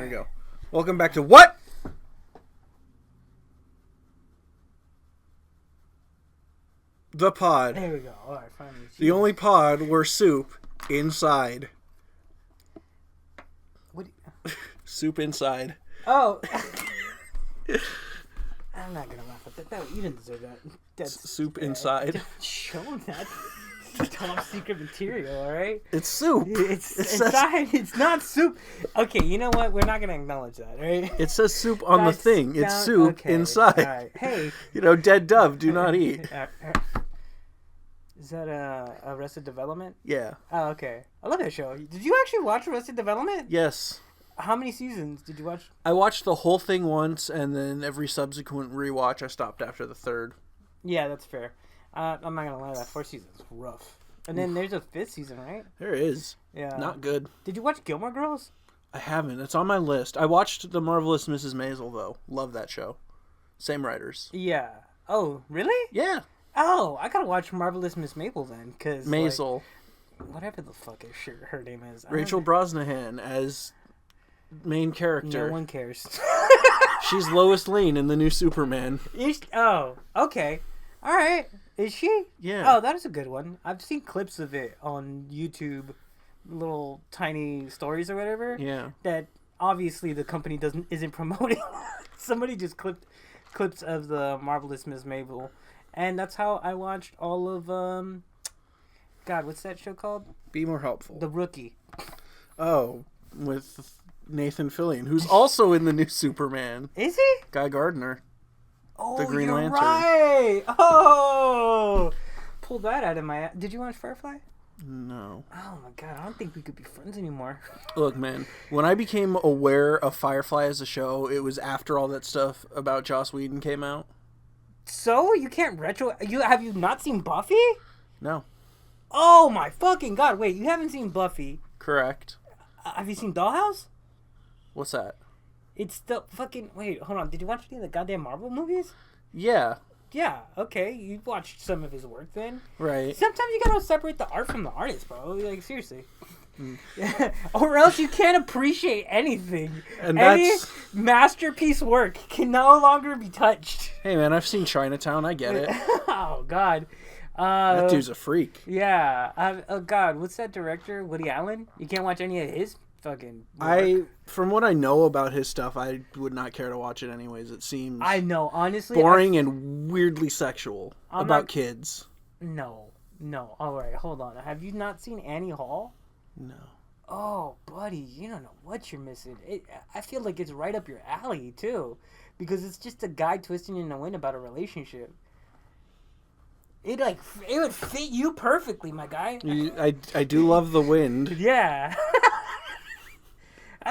There we go. Welcome back to what? The pod. There we go. All right, finally. The only pod where soup inside. What? Soup inside. Oh. I'm not gonna laugh at that. You didn't deserve that. That's soup inside. Show that. Top secret material, all right? It's soup. It's inside. It's not soup. Okay, you know what? We're not gonna acknowledge that, right? It says soup on the thing. It's soup inside. All right. Hey. Dead dove, do not eat. Is that Arrested Development? Yeah. Oh, okay. I love that show. Did you actually watch Arrested Development? Yes. How many seasons did you watch? I watched the whole thing once, and then every subsequent rewatch, I stopped after the third. Yeah, that's fair. I'm not gonna lie, that fourth season's rough. And then there's a fifth season, right? There is. Yeah. Not good. Did you watch Gilmore Girls? I haven't. It's on my list. I watched The Marvelous Mrs. Maisel, though. Love that show. Same writers. Yeah. Oh, really? Yeah. Oh, I gotta watch Marvelous Miss Maisel then, cause Maisel. Like, whatever the fuck her name is. Rachel Brosnahan as main character. No one cares. She's Lois Lane in the new Superman. Oh, okay. All right. Is she? Yeah. Oh, that is a good one. I've seen clips of it on YouTube, little tiny stories or whatever. Yeah. That obviously the company isn't promoting. Somebody just clipped clips of the Marvelous Miss Maisel, and that's how I watched all of God, what's that show called? Be More Helpful. The Rookie. Oh, with Nathan Fillion, who's also in the new Superman. Is he? Guy Gardner. Oh, the Green you're Lantern. right. Oh, pull that out of my. Did you watch Firefly? No. Oh my god, I don't think we could be friends anymore. Look, man, when I became aware of Firefly as a show, it was after all that stuff about Joss Whedon came out. So you can't have you not seen Buffy? No. Oh my fucking god! Wait, you haven't seen Buffy? Correct. Have you seen Dollhouse? What's that? It's the fucking... Wait, hold on. Did you watch any of the goddamn Marvel movies? Yeah. Yeah, okay. You watched some of his work then. Right. Sometimes you gotta separate the art from the artist, bro. Like, seriously. Yeah. Or else you can't appreciate anything. And Any that's... masterpiece work can no longer be touched. Hey, man, I've seen Chinatown. I get it. Oh, God. That dude's a freak. Yeah. Oh, God. What's that director? Woody Allen? You can't watch any of his fucking work. From what I know about his stuff, I would not care to watch it anyways. It seems I know, honestly, boring and weirdly sexual about kids. No. All right, hold on. Have you not seen Annie Hall? No. Oh, buddy, you don't know what you're missing. I feel like it's right up your alley too, because it's just a guy twisting in the wind about a relationship. It would fit you perfectly, my guy. I do love the wind. Yeah.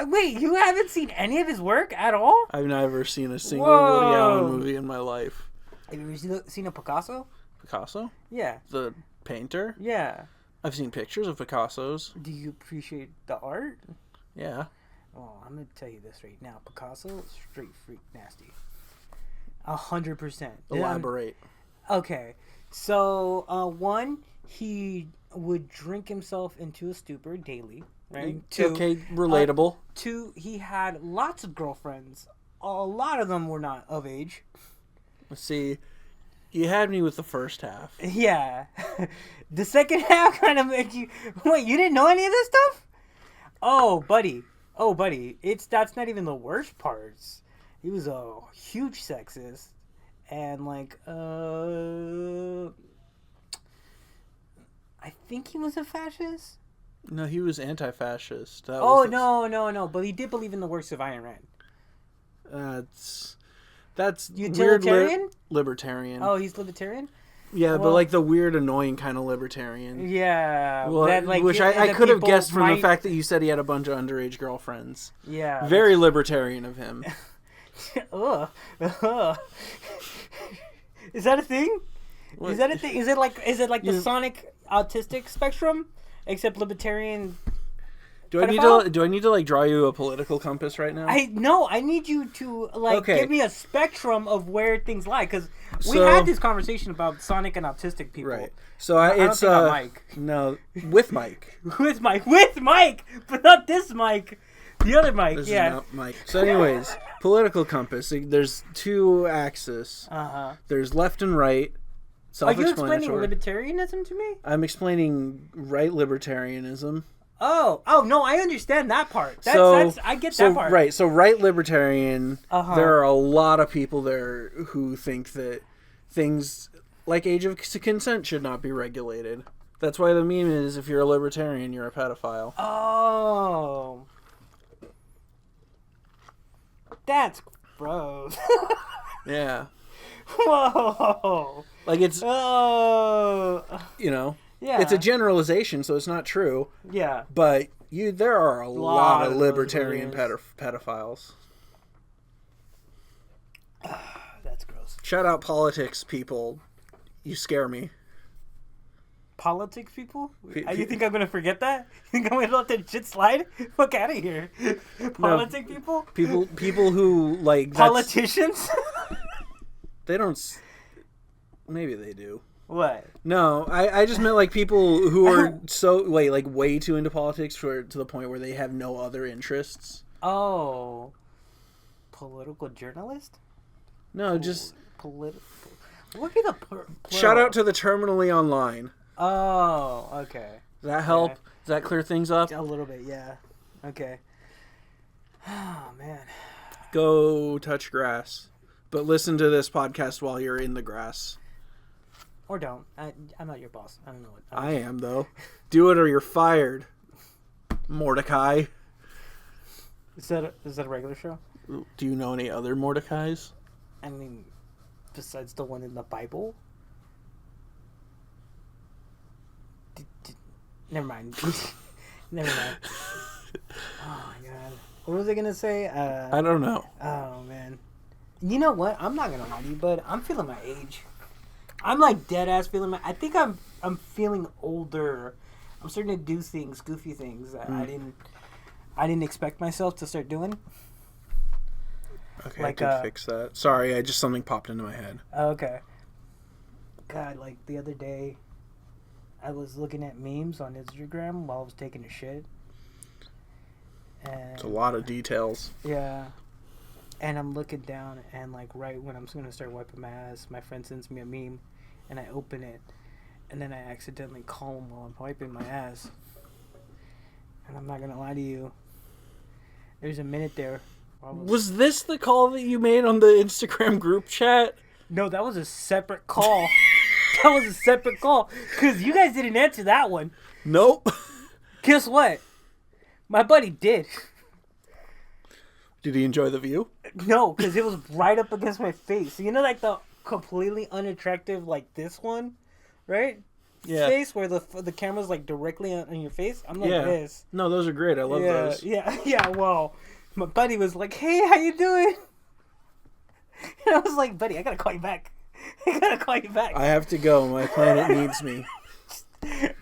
Wait, you haven't seen any of his work at all? I've never seen a single Woody Allen movie in my life. Have you ever seen a Picasso? Picasso? Yeah. The painter? Yeah. I've seen pictures of Picassos. Do you appreciate the art? Yeah. Oh, I'm going to tell you this right now. Picasso, straight freak nasty. 100%. Elaborate. Okay. So, one, he would drink himself into a stupor daily. Right? Okay, relatable. Two, he had lots of girlfriends. A lot of them were not of age. See, you had me with the first half. Yeah. The second half kind of make you... Wait, you didn't know any of this stuff? Oh, buddy. That's not even the worst parts. He was a huge sexist. And, I think he was a fascist. No, he was anti-fascist. No. But he did believe in the works of Ayn Rand. That's utilitarian? Weird libertarian. Oh, he's libertarian? Yeah, but like the weird, annoying kind of libertarian. Yeah. Well, which I could have guessed from the fact that you said he had a bunch of underage girlfriends. Yeah. Very libertarian of him. Ugh. Is that a thing? What? Is that a thing? Is it like the Sonic autistic spectrum? Except libertarian. Do I need to draw you a political compass right now? I need you to give me a spectrum of where things lie, because we had this conversation about Sonic and autistic people. Right. So it's Mike. No, with Mike. with Mike, but not this Mike. The other mic, This yeah. is not Mike. So anyways, political compass. There's two axes. There's left and right. Are you explaining libertarianism to me? I'm explaining right libertarianism. Oh, no, I understand that part. I get that part. Right, so right libertarian, there are a lot of people there who think that things like age of consent should not be regulated. That's why the meme is, if you're a libertarian, you're a pedophile. Oh. That's gross. Yeah. Whoa. Like it's, oh. you know, yeah. It's a generalization, so it's not true. Yeah. But there are a lot of libertarian pedophiles. That's gross. Shout out politics people. You scare me. Politics people? You think I'm going to forget that? You think I'm going to let that shit slide? Fuck out of here. Politic people? People who, like... Politicians? They don't... Maybe they do. What? No, I just meant, like, people who are way too into politics to the point where they have no other interests. Oh. Political journalist? No, just... Political... What would be the... Shout out to the terminally online. Oh, okay. Does that help? Does that clear things up? A little bit, yeah. Okay. Oh, man. Go touch grass. But listen to this podcast while you're in the grass. Or don't. I'm not your boss. I don't know what. I am, though. Do it or you're fired. Mordecai. Is that a regular show? Do you know any other Mordecais? I mean, besides the one in the Bible? Never mind. Never mind. Oh my god. What was I gonna say? I don't know. Oh man. You know what? I'm not gonna lie to you, but I'm feeling my age. I'm like dead ass feeling my. I think I'm feeling older. I'm starting to do things, goofy things that I didn't expect myself to start doing. Okay, like, I could fix that. Sorry, something popped into my head. Okay. God, like the other day, I was looking at memes on Instagram while I was taking a shit. And it's a lot of details. Yeah. And I'm looking down, and like right when I'm going to start wiping my ass, my friend sends me a meme, and I open it, and then I accidentally call him while I'm wiping my ass. And I'm not going to lie to you. There's a minute there. Was this the call that you made on the Instagram group chat? No, that was a separate call. That was a separate call. Because you guys didn't answer that one. Nope. Guess what? My buddy did. Did he enjoy the view? No, because it was right up against my face. You know, like the completely unattractive, like this one, right? Yeah. Face where the camera's like directly on your face. I'm like this. No, those are great. I love those. Yeah. Well, my buddy was like, "Hey, how you doing?" And I was like, "Buddy, I gotta call you back. I gotta call you back. I have to go. My planet needs me."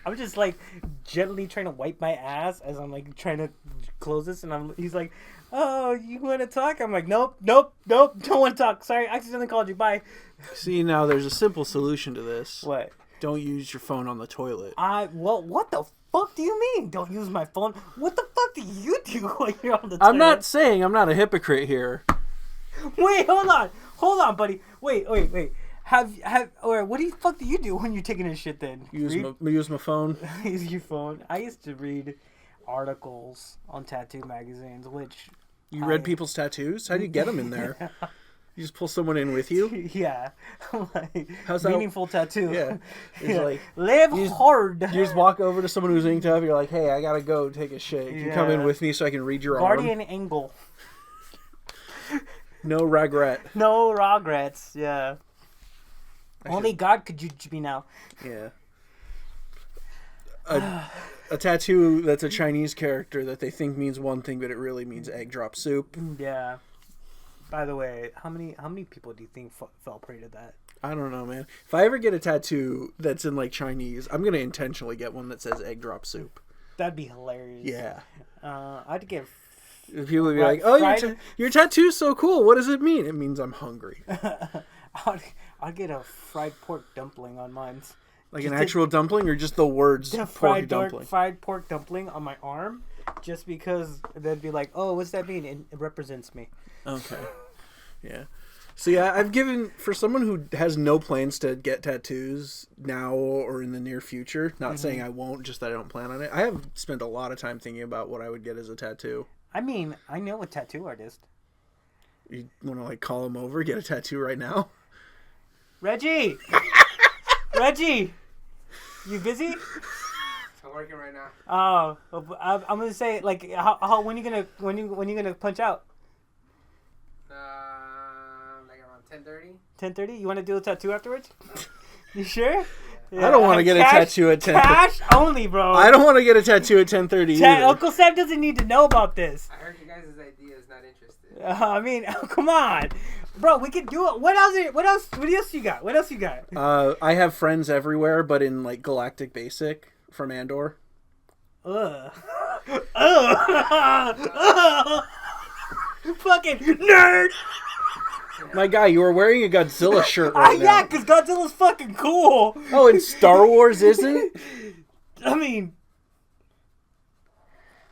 I'm just like gently trying to wipe my ass as I'm like trying to close this, and he's like, "Oh, you want to talk?" I'm like, Nope, don't want to talk. Sorry, I accidentally called you. Bye. See, now there's a simple solution to this. What? Don't use your phone on the toilet. Well, what the fuck do you mean? Don't use my phone? What the fuck do you do when you're on the toilet? I'm not saying I'm not a hypocrite here. Wait, hold on, buddy. Wait. Or what the fuck do you do when you're taking a shit then? Use my phone. Use your phone. I used to read articles on tattoo magazines, which... You read people's tattoos? How do you get them in there? Yeah. You just pull someone in with you? Yeah. Like, how's that? Meaningful tattoo. Yeah. It's like... Live hard. You just walk over to someone who's inked up, you're like, hey, I gotta go take a shit. You come in with me so I can read your Guardian angle. No regret. No regrets, yeah. Only God could judge me now. Yeah. A tattoo that's a Chinese character that they think means one thing, but it really means egg drop soup. Yeah. By the way, how many people do you think fell prey to that? I don't know, man. If I ever get a tattoo that's in like Chinese, I'm gonna intentionally get one that says egg drop soup. That'd be hilarious. Yeah. I'd get. People would be like, "Oh, your tattoo's so cool. What does it mean?" It means I'm hungry. I'd get a fried pork dumpling on mine. Like just an actual dumpling, or just the words pork dumpling? Fried pork dumpling on my arm, just because they'd be like, "Oh, what's that mean?" And it represents me. Okay. Yeah. So yeah, I've given for someone who has no plans to get tattoos now or in the near future. Not saying I won't, just that I don't plan on it. I have spent a lot of time thinking about what I would get as a tattoo. I mean, I know a tattoo artist. You want to like call him over, get a tattoo right now? Reggie, Reggie, you busy? I'm working right now. Oh, I'm gonna say like, how when you gonna punch out? Like around 10:30. 10:30. You want to do a tattoo afterwards? You sure? Yeah. I don't want to get a tattoo at 10:30. Cash only, bro. I don't want to get a tattoo at 10:30 either. Uncle Sam doesn't need to know about this. I heard you guys' idea is not interested. I mean, come on, bro. We can do it. What else you got? What else you got? I have friends everywhere, but in like Galactic Basic from Andor. Ugh. Fucking nerd. My guy, you were wearing a Godzilla shirt right now. Yeah, because Godzilla's fucking cool. Oh, and Star Wars isn't? I mean,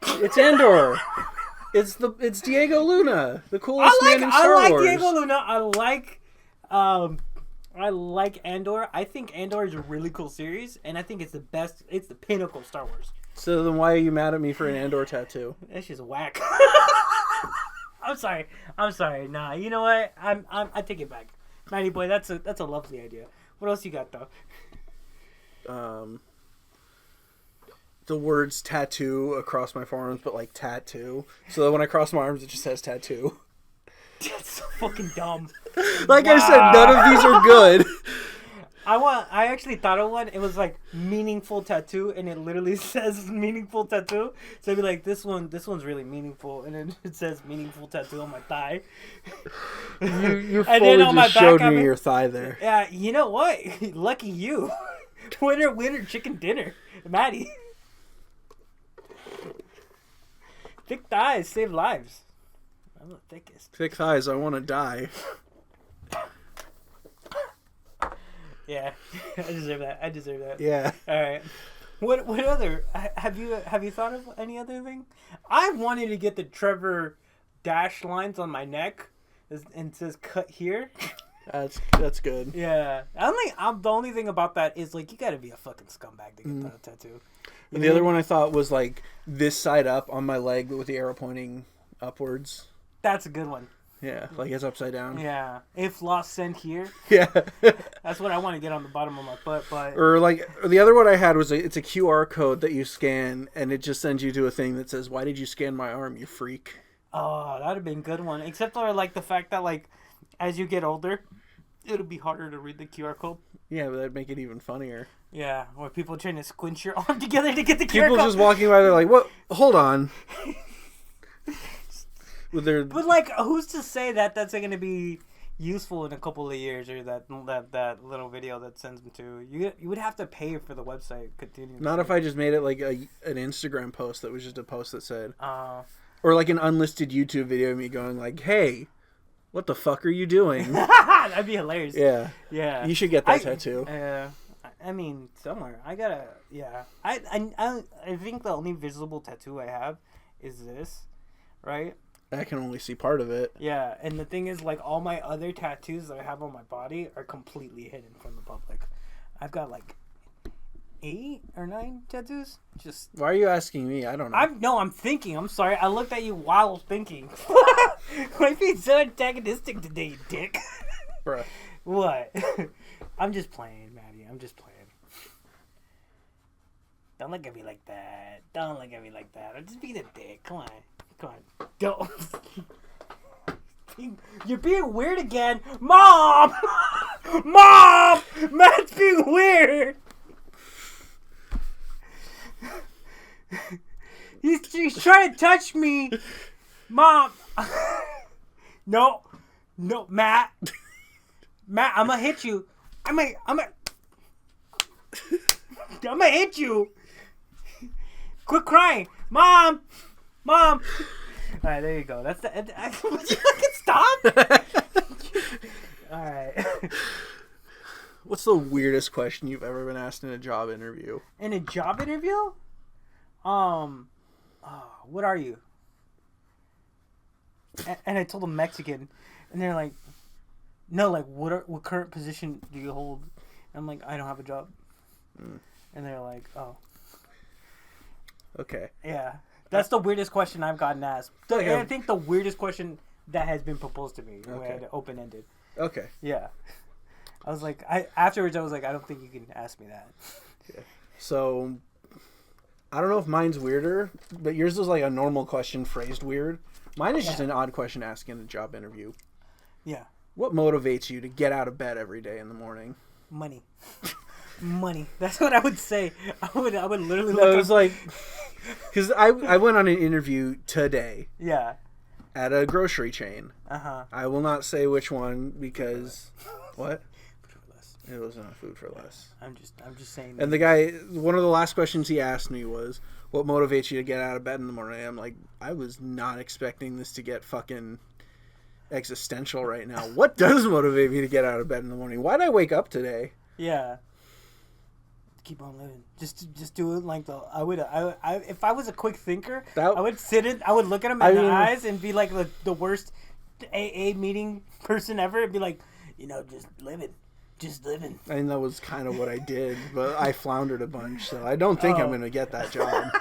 it's Andor. It's Diego Luna, the coolest man in Star Wars. I like Diego Luna. I like Andor. I think Andor is a really cool series, and I think it's the best. It's the pinnacle of Star Wars. So then, why are you mad at me for an Andor tattoo? That's just whack. I'm sorry. Nah, you know what? I take it back. Matty boy, that's a lovely idea. What else you got though? The words tattoo across my forearms, but like tattoo. So that when I cross my arms, it just says tattoo. That's so fucking dumb. Like I said, none of these are good. I actually thought of one. It was like meaningful tattoo, and it literally says meaningful tattoo. So I'd be like, this one's really meaningful, and then it says meaningful tattoo on my thigh. You fully just showed me your thigh there. Yeah, you know what? Lucky you. Winner, chicken dinner, Maddie. Thick thighs save lives. I'm the thickest. Thick thighs, I want to die. Yeah, I deserve that. Yeah. All right. What other have you thought of any other thing? I wanted to get the Trevor dash lines on my neck, and it says cut here. That's good. Yeah. The only thing about that is like you got to be a fucking scumbag to get that tattoo. And the other one I thought was like this side up on my leg with the arrow pointing upwards. That's a good one. Yeah, like it's upside down. Yeah. If lost, send here. Yeah. That's what I want to get on the bottom of my butt, but... Or the other one I had was it's a QR code that you scan, and it just sends you to a thing that says, "Why did you scan my arm, you freak?" Oh, that'd have been a good one. Except for like the fact that like as you get older, it'll be harder to read the QR code. Yeah, but that'd make it even funnier. Yeah, or people trying to squinch your arm together to get the QR code. People just walking by, they're like, "What? Hold on." But like, who's to say that that's going to be useful in a couple of years, or that little video that sends them to you? You would have to pay for the website. Not if I just made it like an Instagram post that was just a post that said, or like an unlisted YouTube video of me going like, "Hey, what the fuck are you doing?" That'd be hilarious. Yeah. Yeah. You should get that tattoo. I mean, somewhere I gotta. Yeah. I think the only visible tattoo I have is this, right? I can only see part of it. Yeah, and the thing is, like, all my other tattoos that I have on my body are completely hidden from the public. I've got, like, 8 or 9 tattoos. Just... Why are you asking me? I don't know. I'm thinking. I'm sorry. I looked at you while thinking. Why being so antagonistic today, you dick? Bruh. What? I'm just playing, Maddie. I'm just playing. Don't look at me like that. Don't look at me like that. I'm just being a dick. Come on. Don't. You're being weird again. Mom! Mom! Matt's being weird. He's trying to touch me. Mom. No, Matt. Matt, I'm gonna hit you. I'm gonna hit you. Quit crying. Mom. All right, there you go. That's the end. Would you fucking stop? All right. What's the weirdest question you've ever been asked in a job interview? In a job interview? oh, what are you? And I told them Mexican, and they're like, no, like what current position do you hold? And I'm like, I don't have a job. And they're like, oh. Okay. Yeah. That's the weirdest question I've gotten asked. Okay. I think the weirdest question that has been proposed to me. Okay. Open-ended. Okay. Yeah. I was like, afterwards I was like, I don't think you can ask me that. Yeah. So, I don't know if mine's weirder, but yours was like a normal question phrased weird. Mine is just an odd question to ask in a job interview. Yeah. What motivates you to get out of bed every day in the morning? Money. Money. That's what I would say. I would literally No, it was like, because I went on an interview today. Yeah. At a grocery chain. Uh-huh. I will not say which one because what? Food for less. It was not food for less. I'm just saying. And the guy, one of the last questions he asked me was, "What motivates you to get out of bed in the morning?" I'm like, I was not expecting this to get fucking existential right now. What does motivate me to get out of bed in the morning? Why'd I wake up today? Yeah. Keep on living. Just do it like I if I was a quick thinker, I would I would look at him in the eyes and be like the worst AA meeting person ever and be like, just living. And that was kind of what I did, but I floundered a bunch, so I don't think I'm going to get that job.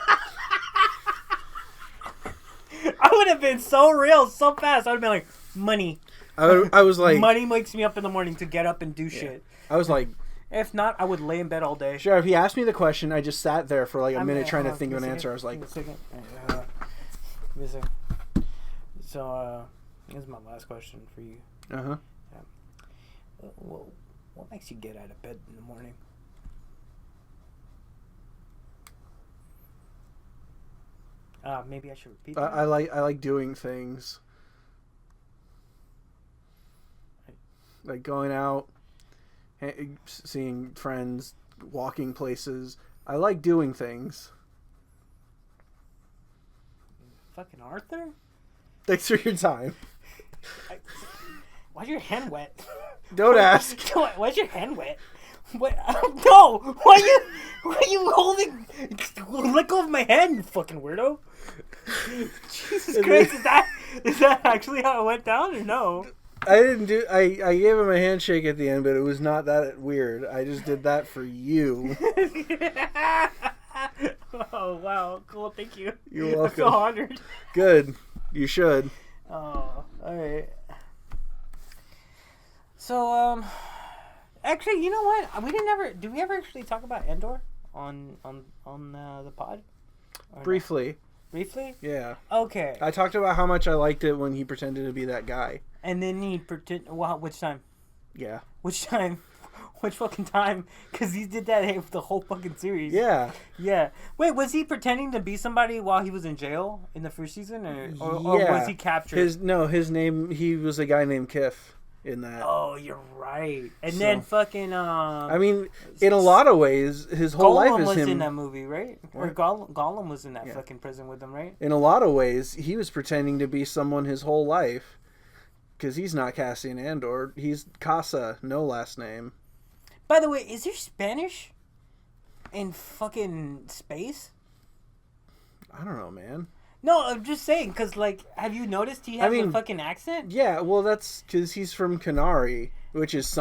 I would have been so real, so fast. I would have been like, money. I was like... Money wakes me up in the morning to get up and do shit. I was like... If not, I would lay in bed all day. Sure, if he asked me the question, I just sat there for like a minute trying to think of an answer. I was like... Give me a second. So, this is my last question for you. Uh-huh. Yeah. What makes you get out of bed in the morning? Maybe I should repeat that. I like doing things. Like going out, seeing friends, walking places. I like doing things. Fucking Arthur? Thanks for your time. Why's your hand wet? Don't ask. Why's your hand wet? What? No! Why are you holding? Let go of my hand, you fucking weirdo! Jesus Christ! Is that actually how it went down, or no? I didn't do. I gave him a handshake at the end, but it was not that weird. I just did that for you. Oh wow! Cool. Thank you. You're welcome. I feel honored. Good. You should. Oh, all right. So, actually, you know what? Did we ever actually talk about Endor on the pod? Or Briefly. No? Briefly? Yeah. Okay. I talked about how much I liked it when he pretended to be that guy. And then he Wow, which time? Yeah. Which time? Which fucking time? Because he did that the whole fucking series. Yeah. Yeah. Wait, was he pretending to be somebody while he was in jail in the first season, or was he captured? His name. He was a guy named Kiff in that. Oh, you're right. And then fucking. I mean, in a lot of ways, his whole life is him. Gollum was in that movie, right? Or Gollum was in that fucking prison with him, right? In a lot of ways, he was pretending to be someone his whole life, because he's not Cassian Andor. He's Casa, no last name. By the way, is there Spanish in fucking space? I don't know, man. No, I'm just saying, because, like, have you noticed he has a fucking accent? Yeah, well, that's because he's from Canary, which is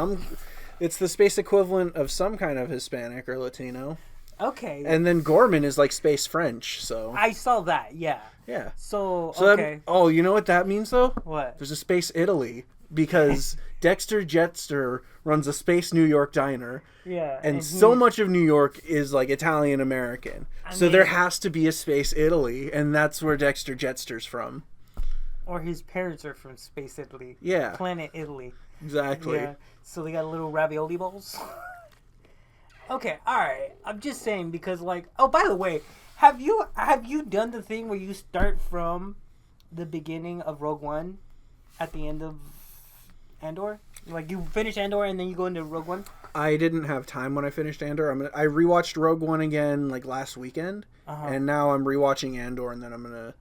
it's the space equivalent of some kind of Hispanic or Latino. Okay. And then Gorman is, like, space French, so. I saw that, yeah. Yeah. So okay. You know what that means, though? What? There's a space Italy, because Dexter Jettster runs a space New York diner. Yeah. And so much of New York is like Italian American. So there has to be a space Italy, and that's where Dexter Jettster's from. Or his parents are from space Italy. Yeah. Planet Italy. Exactly. Yeah. So they got little ravioli balls. Okay, alright. I'm just saying because like by the way, have you done the thing where you start from the beginning of Rogue One at the end of Andor? Like you finish Andor and then you go into Rogue One? I didn't have time when I finished Andor. I rewatched Rogue One again like last weekend, and now I'm rewatching Andor, and then I'm gonna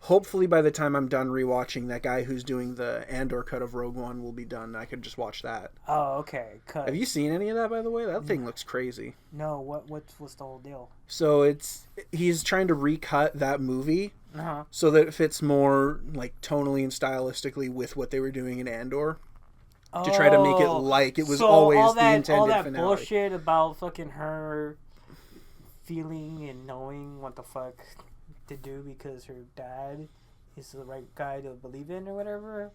hopefully by the time I'm done rewatching, that guy who's doing the Andor cut of Rogue One will be done. I could just watch that. Oh, okay. Have you seen any of that, by the way? That thing looks crazy. No, what's the whole deal? So he's trying to recut that movie so that it fits more like tonally and stylistically with what they were doing in Andor. To try to make it like it was always the intended all that finale. Bullshit about fucking her feeling and knowing what the fuck to do because her dad is the right guy to believe in or whatever.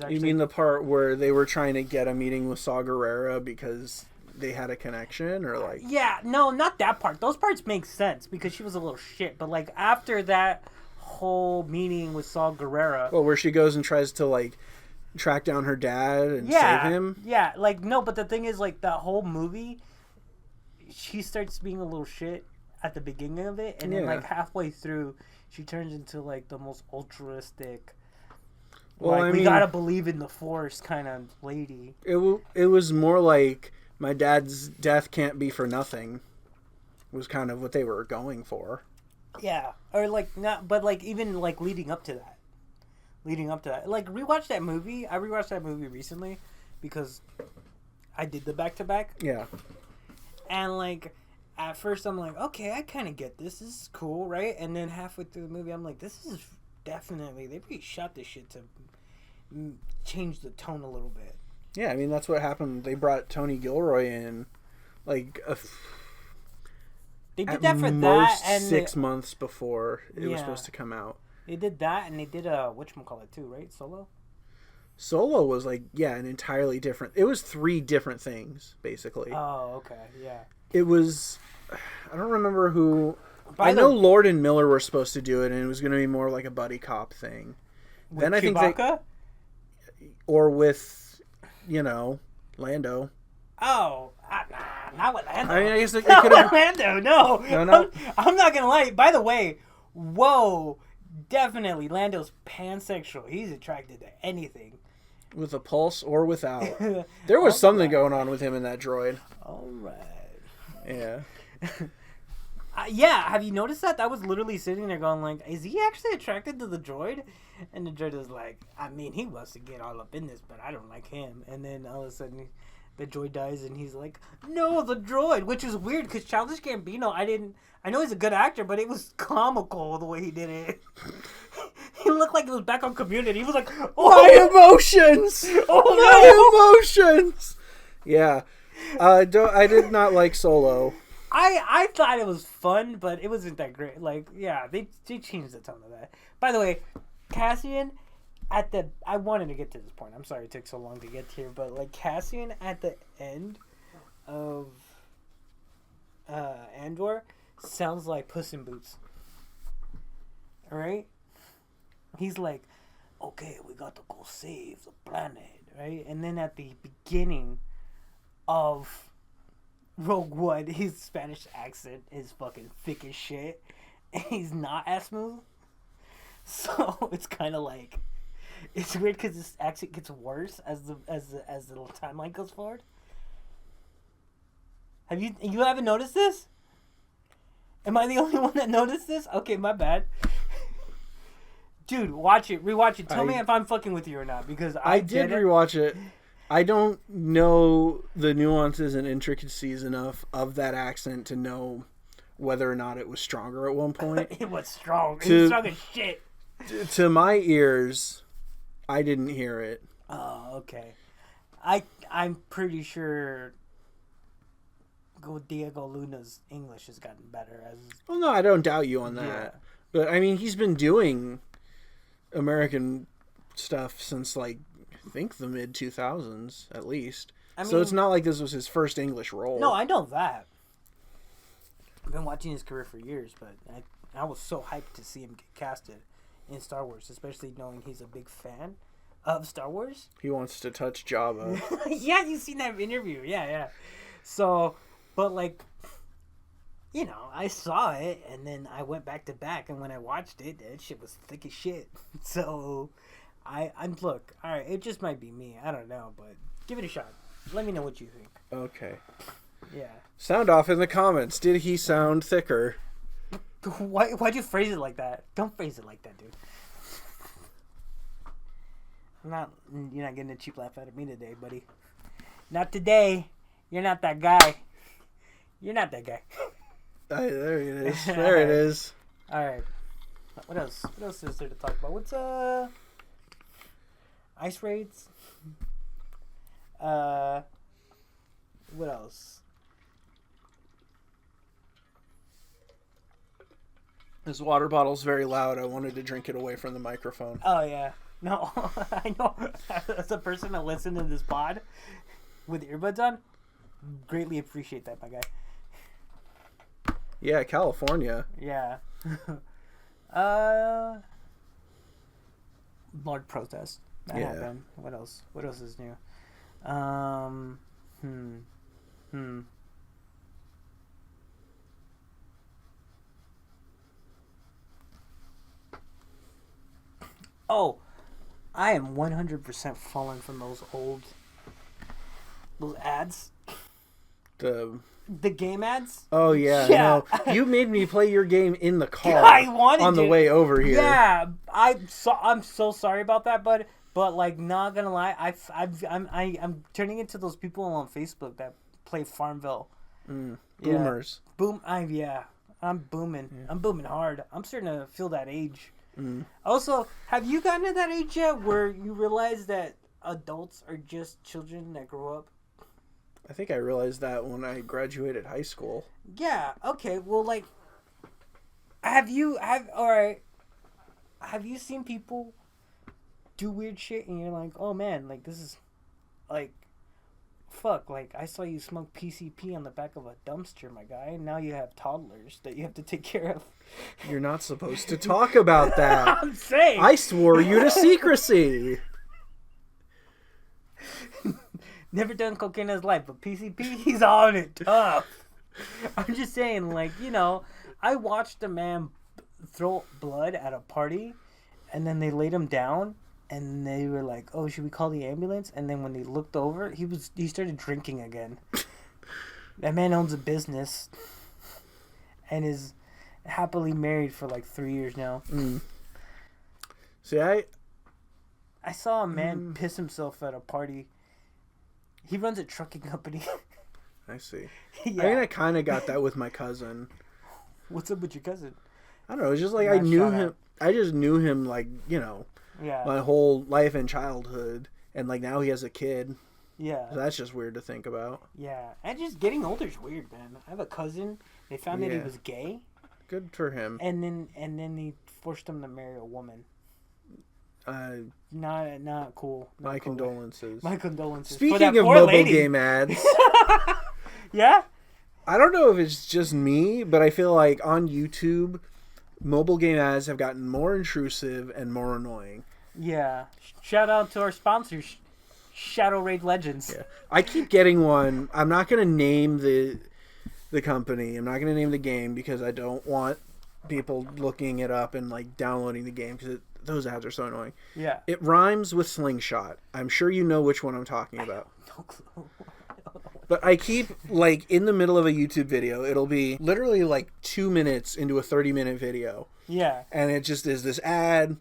You mean the part where they were trying to get a meeting with Saw Gerrera because they had a connection, or like? Yeah, no, not that part. Those parts make sense because she was a little shit. But like after that whole meeting with Saw Gerrera, well, where she goes and tries to like track down her dad and save him. Yeah, like no, but the thing is, like that whole movie, she starts being a little shit at the beginning of it, and then like halfway through, she turns into like the most altruistic. Well, like, we gotta believe in the Force kind of lady. It was more like my dad's death can't be for nothing. Was kind of what they were going for. Yeah, or like not, but like even like leading up to that. Like, rewatch that movie. I rewatched that movie recently because I did the back-to-back. Yeah. And, like, at first I'm like, okay, I kind of get this. This is cool, right? And then halfway through the movie, I'm like, this is definitely... They really shot this shit to change the tone a little bit. Yeah, I mean, that's what happened. They brought Tony Gilroy in, like, they did that for most that and 6 months before it was supposed to come out. They did that, and they did whatchamacallit too, right? Solo was like, an entirely different... It was 3 different things, basically. Oh, okay, yeah. It was... I don't remember who... I know Lord and Miller were supposed to do it, and it was going to be more like a buddy cop thing. Then I think or with, Lando. Oh, not with Lando. I mean, I guess it not could with Lando, no. No. I'm not going to lie. By the way, whoa... Definitely, Lando's pansexual. He's attracted to anything. With a pulse or without. There was something going on with him in that droid. All right. Yeah. Yeah, have you noticed that? I was literally sitting there going like, is he actually attracted to the droid? And the droid was like, I mean, he wants to get all up in this, but I don't like him. And then all of a sudden, the droid dies, and he's like, no, the droid, which is weird, because Childish Gambino, I know he's a good actor, but it was comical the way he did it. He looked like he was back on Community. He was like, oh, my emotions! My emotions! Yeah. I did not like Solo. I thought it was fun, but it wasn't that great. Like, yeah, they changed the tone of that. By the way, Cassian, I wanted to get to this point. I'm sorry it took so long to get here, but like Cassian at the end of Andor sounds like Puss in Boots. All right? He's like, okay, we got to go save the planet, right? And then at the beginning of Rogue One, his Spanish accent is fucking thick as shit, and he's not as smooth. So it's kind of like, it's weird because this accent gets worse as the timeline goes forward. You haven't noticed this? Am I the only one that noticed this? Okay, my bad. Dude, rewatch it. Tell me if I'm fucking with you or not, because I did rewatch it. I don't know the nuances and intricacies enough of that accent to know whether or not it was stronger at one point. It was strong. It was strong as shit. To my ears, I didn't hear it. Oh, okay. I'm pretty sure Diego Luna's English has gotten better as. Well, no, I don't doubt you on that. Yeah. But I mean, he's been doing American stuff since like I think the mid 2000s at least. I mean, so it's not like this was his first English role. No, I know that. I've been watching his career for years, but I was so hyped to see him get casted in Star Wars, especially knowing he's a big fan of Star Wars. He wants to touch Jabba. Yeah, you've seen that interview. Yeah. So, but like, you know, I saw it, and then I went back to back, and when I watched it, that shit was thick as shit. So, I'm look, all right, it just might be me. I don't know, but give it a shot. Let me know what you think. Okay. Yeah. Sound off in the comments. Did he sound thicker? Why'd you phrase it like that? Don't phrase it like that, dude. You're not getting a cheap laugh out of me today, buddy. Not today. You're not that guy. You're not that guy. There it is. There it is. All right. What else? What else is there to talk about? What's ice raids? What else? This water bottle's very loud. I wanted to drink it away from the microphone. Oh yeah. No, I know. As a person that listens to this pod with earbuds on, greatly appreciate that, my guy. Yeah, California. Yeah. Large protest. That happened. What else? What else is new? Oh, I am 100% fallen from those ads. The game ads? Oh yeah. No, you made me play your game in the car on the way over here. Yeah, I'm so sorry about that, bud. But like, not gonna lie, I'm turning into those people on Facebook that play Farmville. Boomers. Yeah. I'm booming. Yeah. I'm booming hard. I'm starting to feel that age. Also, have you gotten to that age yet where you realize that adults are just children that grow up? I think I realized that when I graduated high school. Yeah. Okay. Well, like, have you seen people do weird shit and you're like, oh man, like this is like, fuck, like I saw you smoke PCP on the back of a dumpster, my guy, and now you have toddlers that you have to take care of. You're not supposed to talk about that. I'm saying. I swore you to secrecy. Never done cocaine in his life, but PCP, he's on it tough. I'm just saying, like, you know, I watched a man throw blood at a party, and then they laid him down, and they were like, oh, should we call the ambulance? And then when they looked over, he started drinking again. That man owns a business and is happily married for like 3 years now. See, I saw a man piss himself at a party. He runs a trucking company. I see. Yeah. I mean, I kind of got that with my cousin. What's up with your cousin? I don't know. It's just like I knew him. I just knew him, like, you know, my whole life and childhood. And, like, now he has a kid. Yeah. So that's just weird to think about. Yeah. And just getting older is weird, man. I have a cousin. They found that he was gay. Good for him. And then they forced him to marry a woman. Not cool. My condolences. My condolences. Speaking of mobile game ads. Yeah? I don't know if it's just me, but I feel like on YouTube, mobile game ads have gotten more intrusive and more annoying. Yeah. Shout out to our sponsors, Shadow Raid Legends. Yeah. I keep getting one. I'm not going to name the company. I'm not going to name the game because I don't want people looking it up and like downloading the game because those ads are so annoying. Yeah. It rhymes with Slingshot. I'm sure you know which one I'm talking about. No clue. But I keep, like, in the middle of a YouTube video, it'll be literally, like, 2 minutes into a 30-minute video. Yeah. And it just is this ad.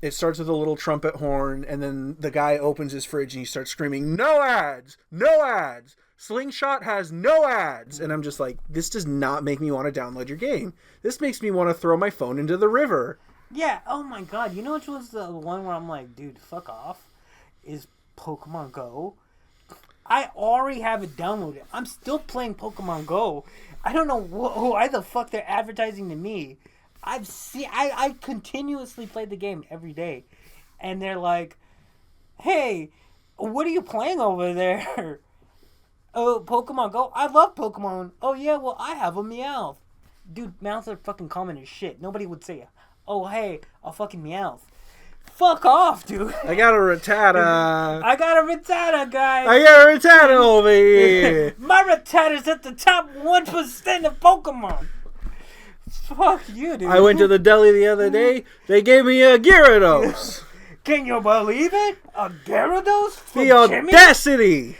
It starts with a little trumpet horn, and then the guy opens his fridge and he starts screaming, "No ads! No ads! Slingshot has no ads!" And I'm just like, this does not make me want to download your game. This makes me want to throw my phone into the river. Yeah, oh my god. You know which was the one where I'm like, dude, fuck off? Is Pokemon Go. I already have it downloaded. I'm still playing Pokemon Go. I don't know why the fuck they're advertising to me. I continuously play the game every day. And they're like, hey, what are you playing over there? Oh, Pokemon Go? I love Pokemon. Oh yeah, well I have a Meowth. Dude, Meowths are fucking common as shit. Nobody would say, oh hey, a fucking Meowth. Fuck off, dude. I got a Rattata. I got a Rattata, guys. I got a Rattata over here. My Rattata's at the top 1% of Pokemon. Fuck you, dude. I went to the deli the other day. They gave me a Gyarados. Can you believe it? A Gyarados for the Jimmy? audacity.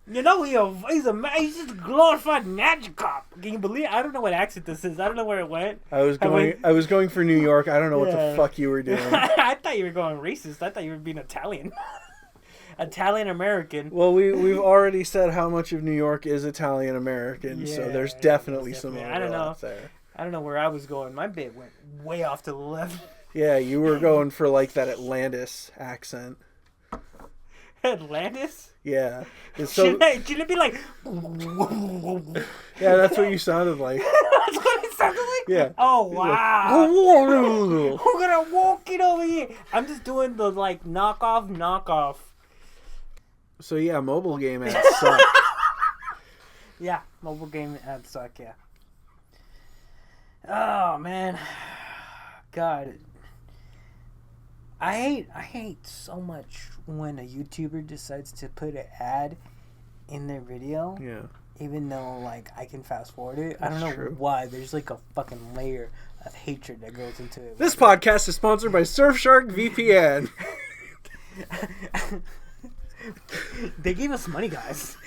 You know, he's just a glorified magic cop. Can you believe? I don't know what accent this is. I don't know where it went. I was going for New York. I don't know what the fuck you were doing. I thought you were going racist. I thought you were being Italian. Italian American. Well, we've already said how much of New York is Italian American, so there's definitely some overlap there. I don't know where I was going. My bit went way off to the left. Yeah, you were going for like that Atlantis accent. Atlantis? Yeah. Should it be like... Yeah, that's what you sounded like. That's what it sounded like? Yeah. Oh, wow. Like, we're gonna walk it over here. I'm just doing the, like, knockoff. So, yeah, mobile game ads suck. Yeah, mobile game ads suck, yeah. Oh, man. God. I hate so much when a YouTuber decides to put an ad in their video. Yeah. Even though, like, I can fast forward it. I don't know why. There's, like, a fucking layer of hatred that goes into it. This podcast is sponsored by Surfshark VPN. They gave us money, guys.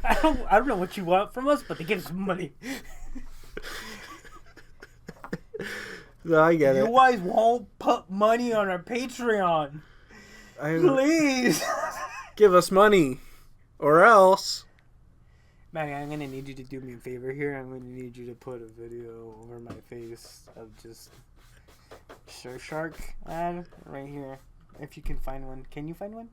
I don't know what you want from us, but they gave us money. No, I get it. You guys won't put money on our Patreon. Please. Give us money. Or else. Manny, I'm going to need you to do me a favor here. I'm going to need you to put a video over my face of just Surfshark ad right here. If you can find one. Can you find one?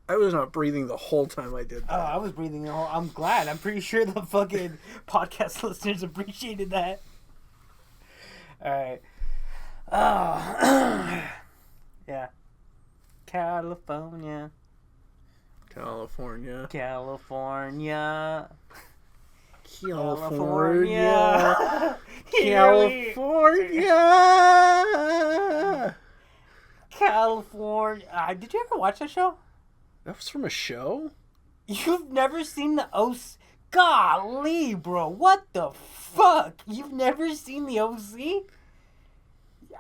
I was not breathing the whole time I did that. Oh, I was breathing the whole... I'm glad. I'm pretty sure the fucking podcast listeners appreciated that. Alright. Oh. Yeah. California. California. California. California. California. Did you ever watch that show? That was from a show? You've never seen the OC? Golly, bro. What the fuck? You've never seen the OC?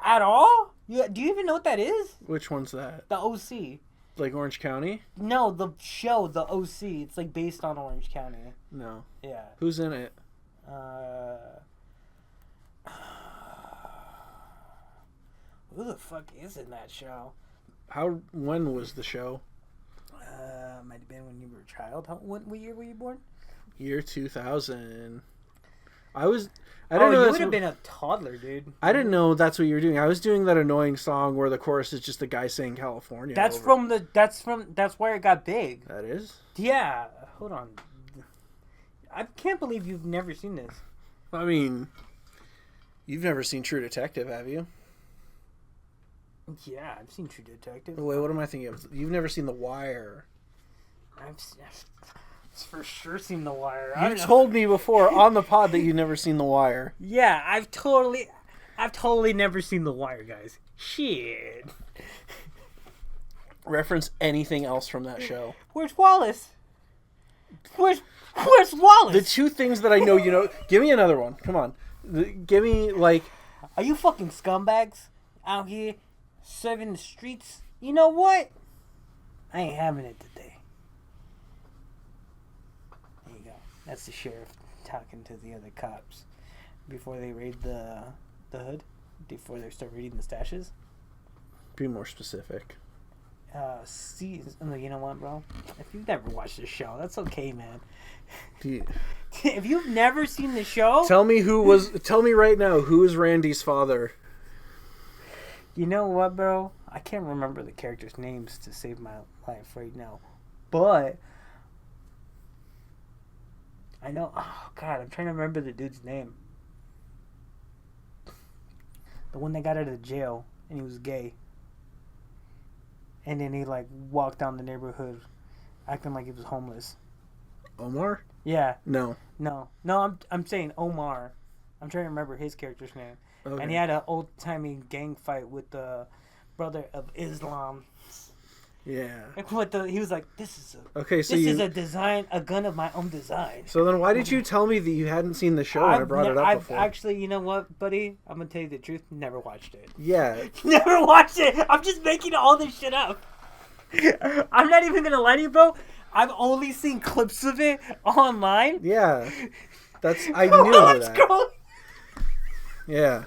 At all? Do you even know what that is? Which one's that? The OC. Like Orange County? No, the show, the OC. It's like based on Orange County. No. Yeah. Who's in it? Who the fuck is in that show? When was the show? Might have been when you were a child. What year were you born? Year 2000. I didn't know you would have been a toddler, dude. I didn't know that's what you were doing. I was doing that annoying song where the chorus is just the guy saying California. That's where it got big. That is? Yeah. Hold on. I can't believe you've never seen this. I mean, you've never seen True Detective, have you? Yeah, I've seen True Detective. Wait, what am I thinking of? You've never seen The Wire. I've for sure seen The Wire. You told me before on the pod that you've never seen The Wire. Yeah, I've totally never seen The Wire, guys. Shit. Reference anything else from that show. Where's Wallace? Where's Wallace? The two things that I know you know. Give me another one. Come on. Give me, like... Are you fucking scumbags out here serving the streets? You know what? I ain't having it today. There you go. That's the sheriff talking to the other cops before they raid the hood, before they start raiding the stashes. Be more specific. You know what, bro? If you've never watched this show, that's okay, man. If you've never seen the show, tell me right now, who is Randy's father? You know what, bro? I can't remember the characters' names to save my life right now. But I know, oh god, I'm trying to remember the dude's name. The one that got out of jail and he was gay. And then he like walked down the neighborhood acting like he was homeless. Omar? Yeah. No, I'm saying Omar. I'm trying to remember his character's name. Okay. And he had an old-timey gang fight with the brother of Islam. Yeah. Like, he was like, this is a gun of my own design. So then why did you tell me that you hadn't seen the show when I brought it up before? Actually, you know what, buddy? I'm going to tell you the truth. Never watched it. Yeah. Never watched it. I'm just making all this shit up. I'm not even going to lie to you, bro. I've only seen clips of it online. Yeah. I knew that. Scrolling. Yeah.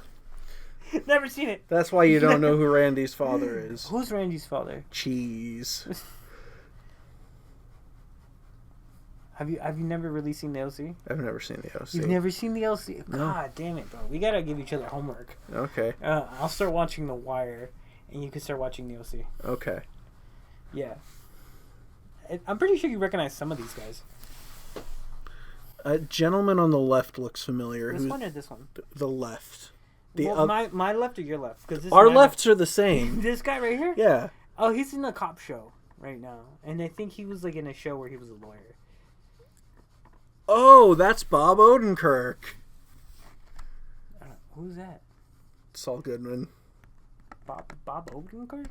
Never seen it. That's why you don't know who Randy's father is. Who's Randy's father? Cheese. Have you never really seen the LC? I've never seen the LC. You've never seen the LC? No. God damn it, bro. We gotta give each other homework. Okay. I'll start watching The Wire, and you can start watching the LC. Okay. Yeah. I'm pretty sure you recognize some of these guys. A gentleman on the left looks familiar. This one or this one? The left. My left or your left? Because our lefts are the same. This guy right here? Yeah. Oh, he's in a cop show right now. And I think he was like in a show where he was a lawyer. Oh, that's Bob Odenkirk. Who's that? Saul Goodman. Bob Odenkirk?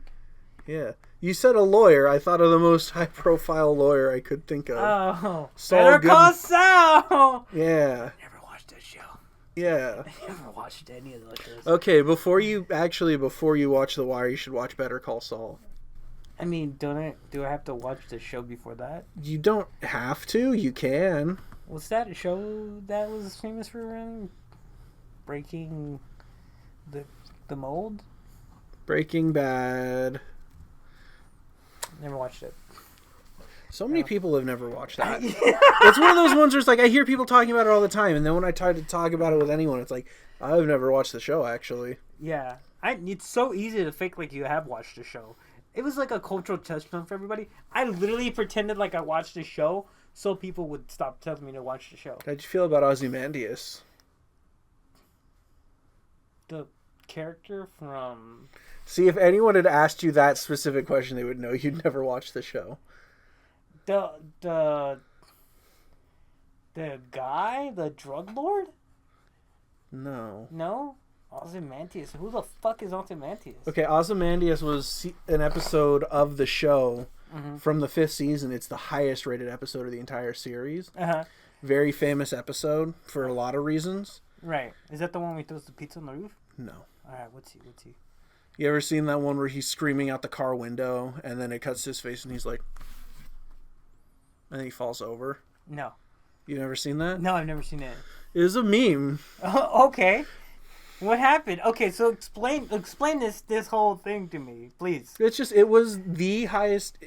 Yeah. You said a lawyer. I thought of the most high-profile lawyer I could think of. Oh. Saul Better Goodman. Call Saul! Yeah. Never watched that show. Yeah. I never watched any of those shows. Okay, before you watch The Wire, you should watch Better Call Saul. I mean, do I have to watch the show before that? You don't have to. You can. What's that show that was famous for breaking the mold? Breaking Bad. Never watched it. So many people have never watched that. It's one of those ones where it's like, I hear people talking about it all the time, and then when I try to talk about it with anyone, it's like, I've never watched the show, actually. Yeah. It's so easy to fake like you have watched the show. It was like a cultural touchstone for everybody. I literally pretended like I watched the show so people would stop telling me to watch the show. How'd you feel about Ozymandias? The character from... See, if anyone had asked you that specific question, they would know you'd never watched the show. The guy? The drug lord? No. No? Ozymandias. Who the fuck is Ozymandias? Okay, Ozymandias was an episode of the show from the 5th season. It's the highest rated episode of the entire series. Uh-huh. Very famous episode for a lot of reasons. Right. Is that the one where he throws the pizza on the roof? No. Alright, what's he? You ever seen that one where he's screaming out the car window and then it cuts to his face and he's like... And then he falls over? No. You never seen that? No, I've never seen it. It was a meme. Okay. What happened? Okay, so explain this whole thing to me, please. It was the highest...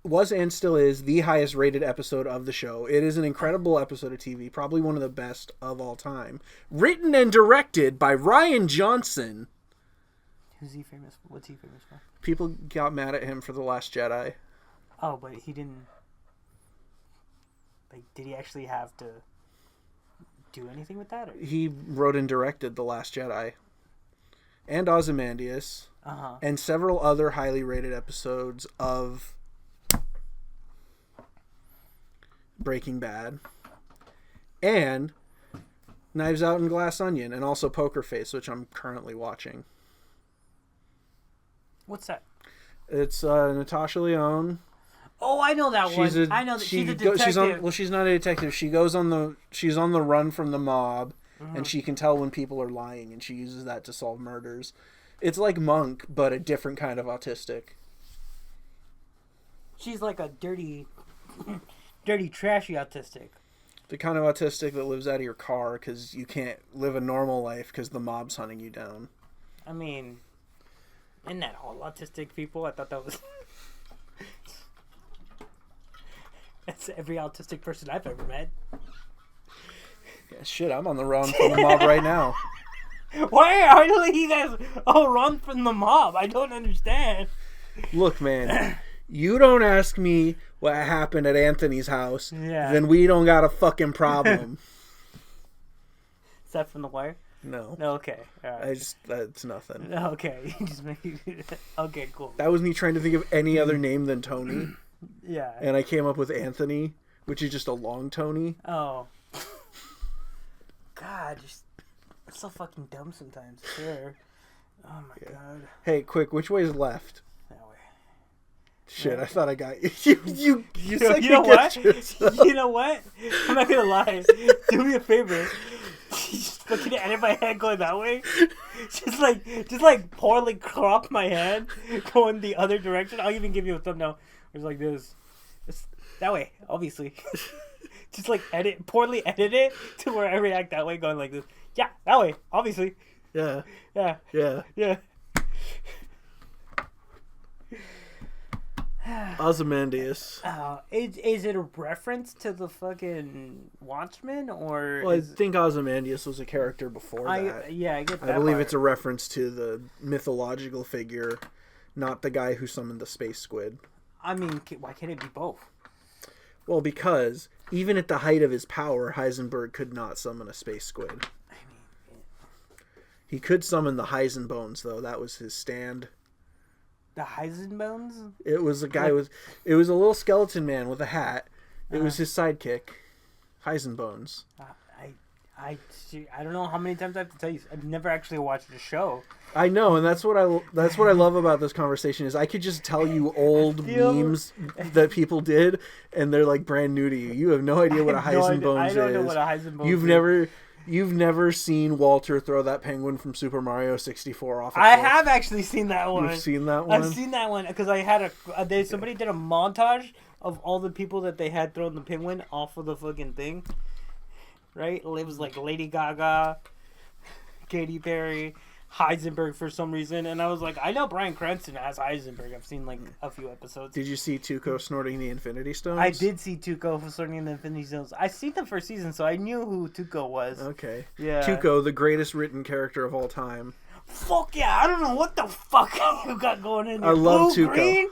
Was and still is the highest rated episode of the show. It is an incredible episode of TV, probably one of the best of all time. Written and directed by Rian Johnson. Who's he famous for? What's he famous for? People got mad at him for The Last Jedi. Oh, but he didn't... Like, did he actually have to do anything with that? Or? He wrote and directed The Last Jedi. And Ozymandias. Uh-huh. And several other highly rated episodes of Breaking Bad. And Knives Out and Glass Onion. And also Poker Face, which I'm currently watching. What's that? It's Natasha Lyonne. Oh, I know that one. I know that she's a detective. She's not a detective. She's on the run from the mob, and she can tell when people are lying, and she uses that to solve murders. It's like Monk, but a different kind of autistic. She's like a dirty, trashy autistic. The kind of autistic that lives out of your car because you can't live a normal life because the mob's hunting you down. I mean, isn't that all autistic people? I thought that was... That's every autistic person I've ever met. Yeah, shit, I'm on the run from the mob right now. Why are you guys all run from the mob? I don't understand. Look, man, you don't ask me what happened at Anthony's house, then we don't got a fucking problem. Is that from The Wire? No. No, okay. All right. That's nothing. Okay. Okay, cool. That was me trying to think of any other name than Tony. Yeah. And I came up with Anthony, which is just a long Tony. Oh. God, you're so fucking dumb sometimes. Sure. Oh my god. Hey, quick, which way is left? That way. Shit, I thought I got you. You second you know what? guessed yourself. You know what? I'm not gonna lie. Do me a favor. Just fucking edit my hand going that way. Just like poorly crop my hand going the other direction. I'll even give you a thumbnail. It's like this. It's that way, obviously. Just like poorly edit it to where I react that way, going like this. Yeah, that way, obviously. Yeah. Yeah. Yeah. Yeah. Ozymandias. Is it a reference to the fucking Watchmen or? Well, I think Ozymandias was a character before that. I get that. I believe part. it's a reference to the mythological figure, not the guy who summoned the space squid. I mean, why can't it be both? Well, because even at the height of his power, Heisenberg could not summon a space squid. He could summon the Heisenbones, though. That was his stand. The Heisenbones? It was a guy with... It was a little skeleton man with a hat. It was his sidekick. Heisenbones. I don't know how many times I have to tell you. I've never actually watched the show. I know, and that's what I love about this conversation is I could just tell you old memes that people did, and they're like brand new to you. You have no idea what a Heisenbones is. I don't know what a Heisenbones is. You've never seen Walter throw that penguin from Super Mario 64 off a cliff. I have actually seen that one. You've seen that one? I've seen that one because I had somebody did a montage of all the people that they had thrown the penguin off of the fucking thing. Right? It was like Lady Gaga, Katy Perry, Heisenberg for some reason, and I was like, I know Bryan Cranston as Heisenberg. I've seen like a few episodes. Did you see Tuco snorting the Infinity Stones? I did see Tuco snorting the Infinity Stones. I seen the first season, so I knew who Tuco was. Okay. Yeah. Tuco, the greatest written character of all time. Fuck yeah! I don't know what the fuck you got going in there. I love Blue, Tuco. Green,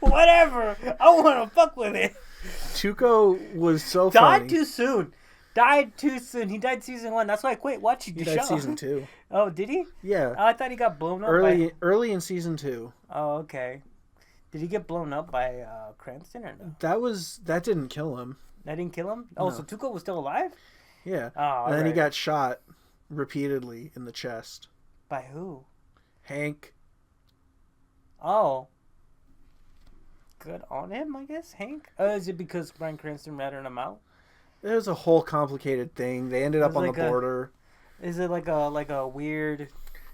whatever. I want to fuck with it. Tuco was so Died funny. too soon. Died too soon. He died season 1. That's why I quit watching the He show. died season 2. Oh, did he? Yeah. Oh, I thought he got blown up Early in season 2. Oh, okay. Did he get blown up by Cranston or no? That didn't kill him. That didn't kill him? Oh, No. so Tuco was still alive? Yeah. Oh, And then he alright. got shot repeatedly in the chest. By who? Hank. Oh. Good on him, I guess, Hank? Is it because Bryan Cranston ratted him out? It was a whole complicated thing. They ended up on like the border. Is it like a weird...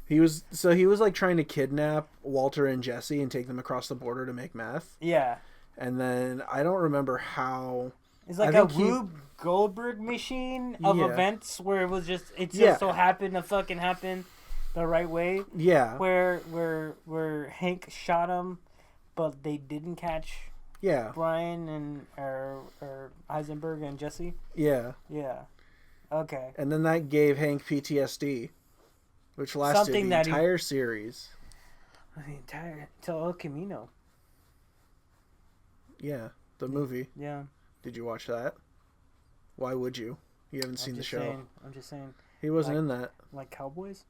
He was like trying to kidnap Walter and Jessie and take them across the border to make meth. Yeah. And then I don't remember how. It's like a Rube Goldberg machine of events where it just so happened to fucking happen the right way. Yeah. Where Hank shot him, but they didn't catch Brian and or Heisenberg and Jesse. Yeah. Yeah. Okay. And then that gave Hank PTSD, which lasted Something the that entire series. The entire till El Camino. Yeah, the movie. Yeah. Did you watch that? Why would you? You haven't seen the show. I'm just saying. He wasn't in that. Like Cowboys?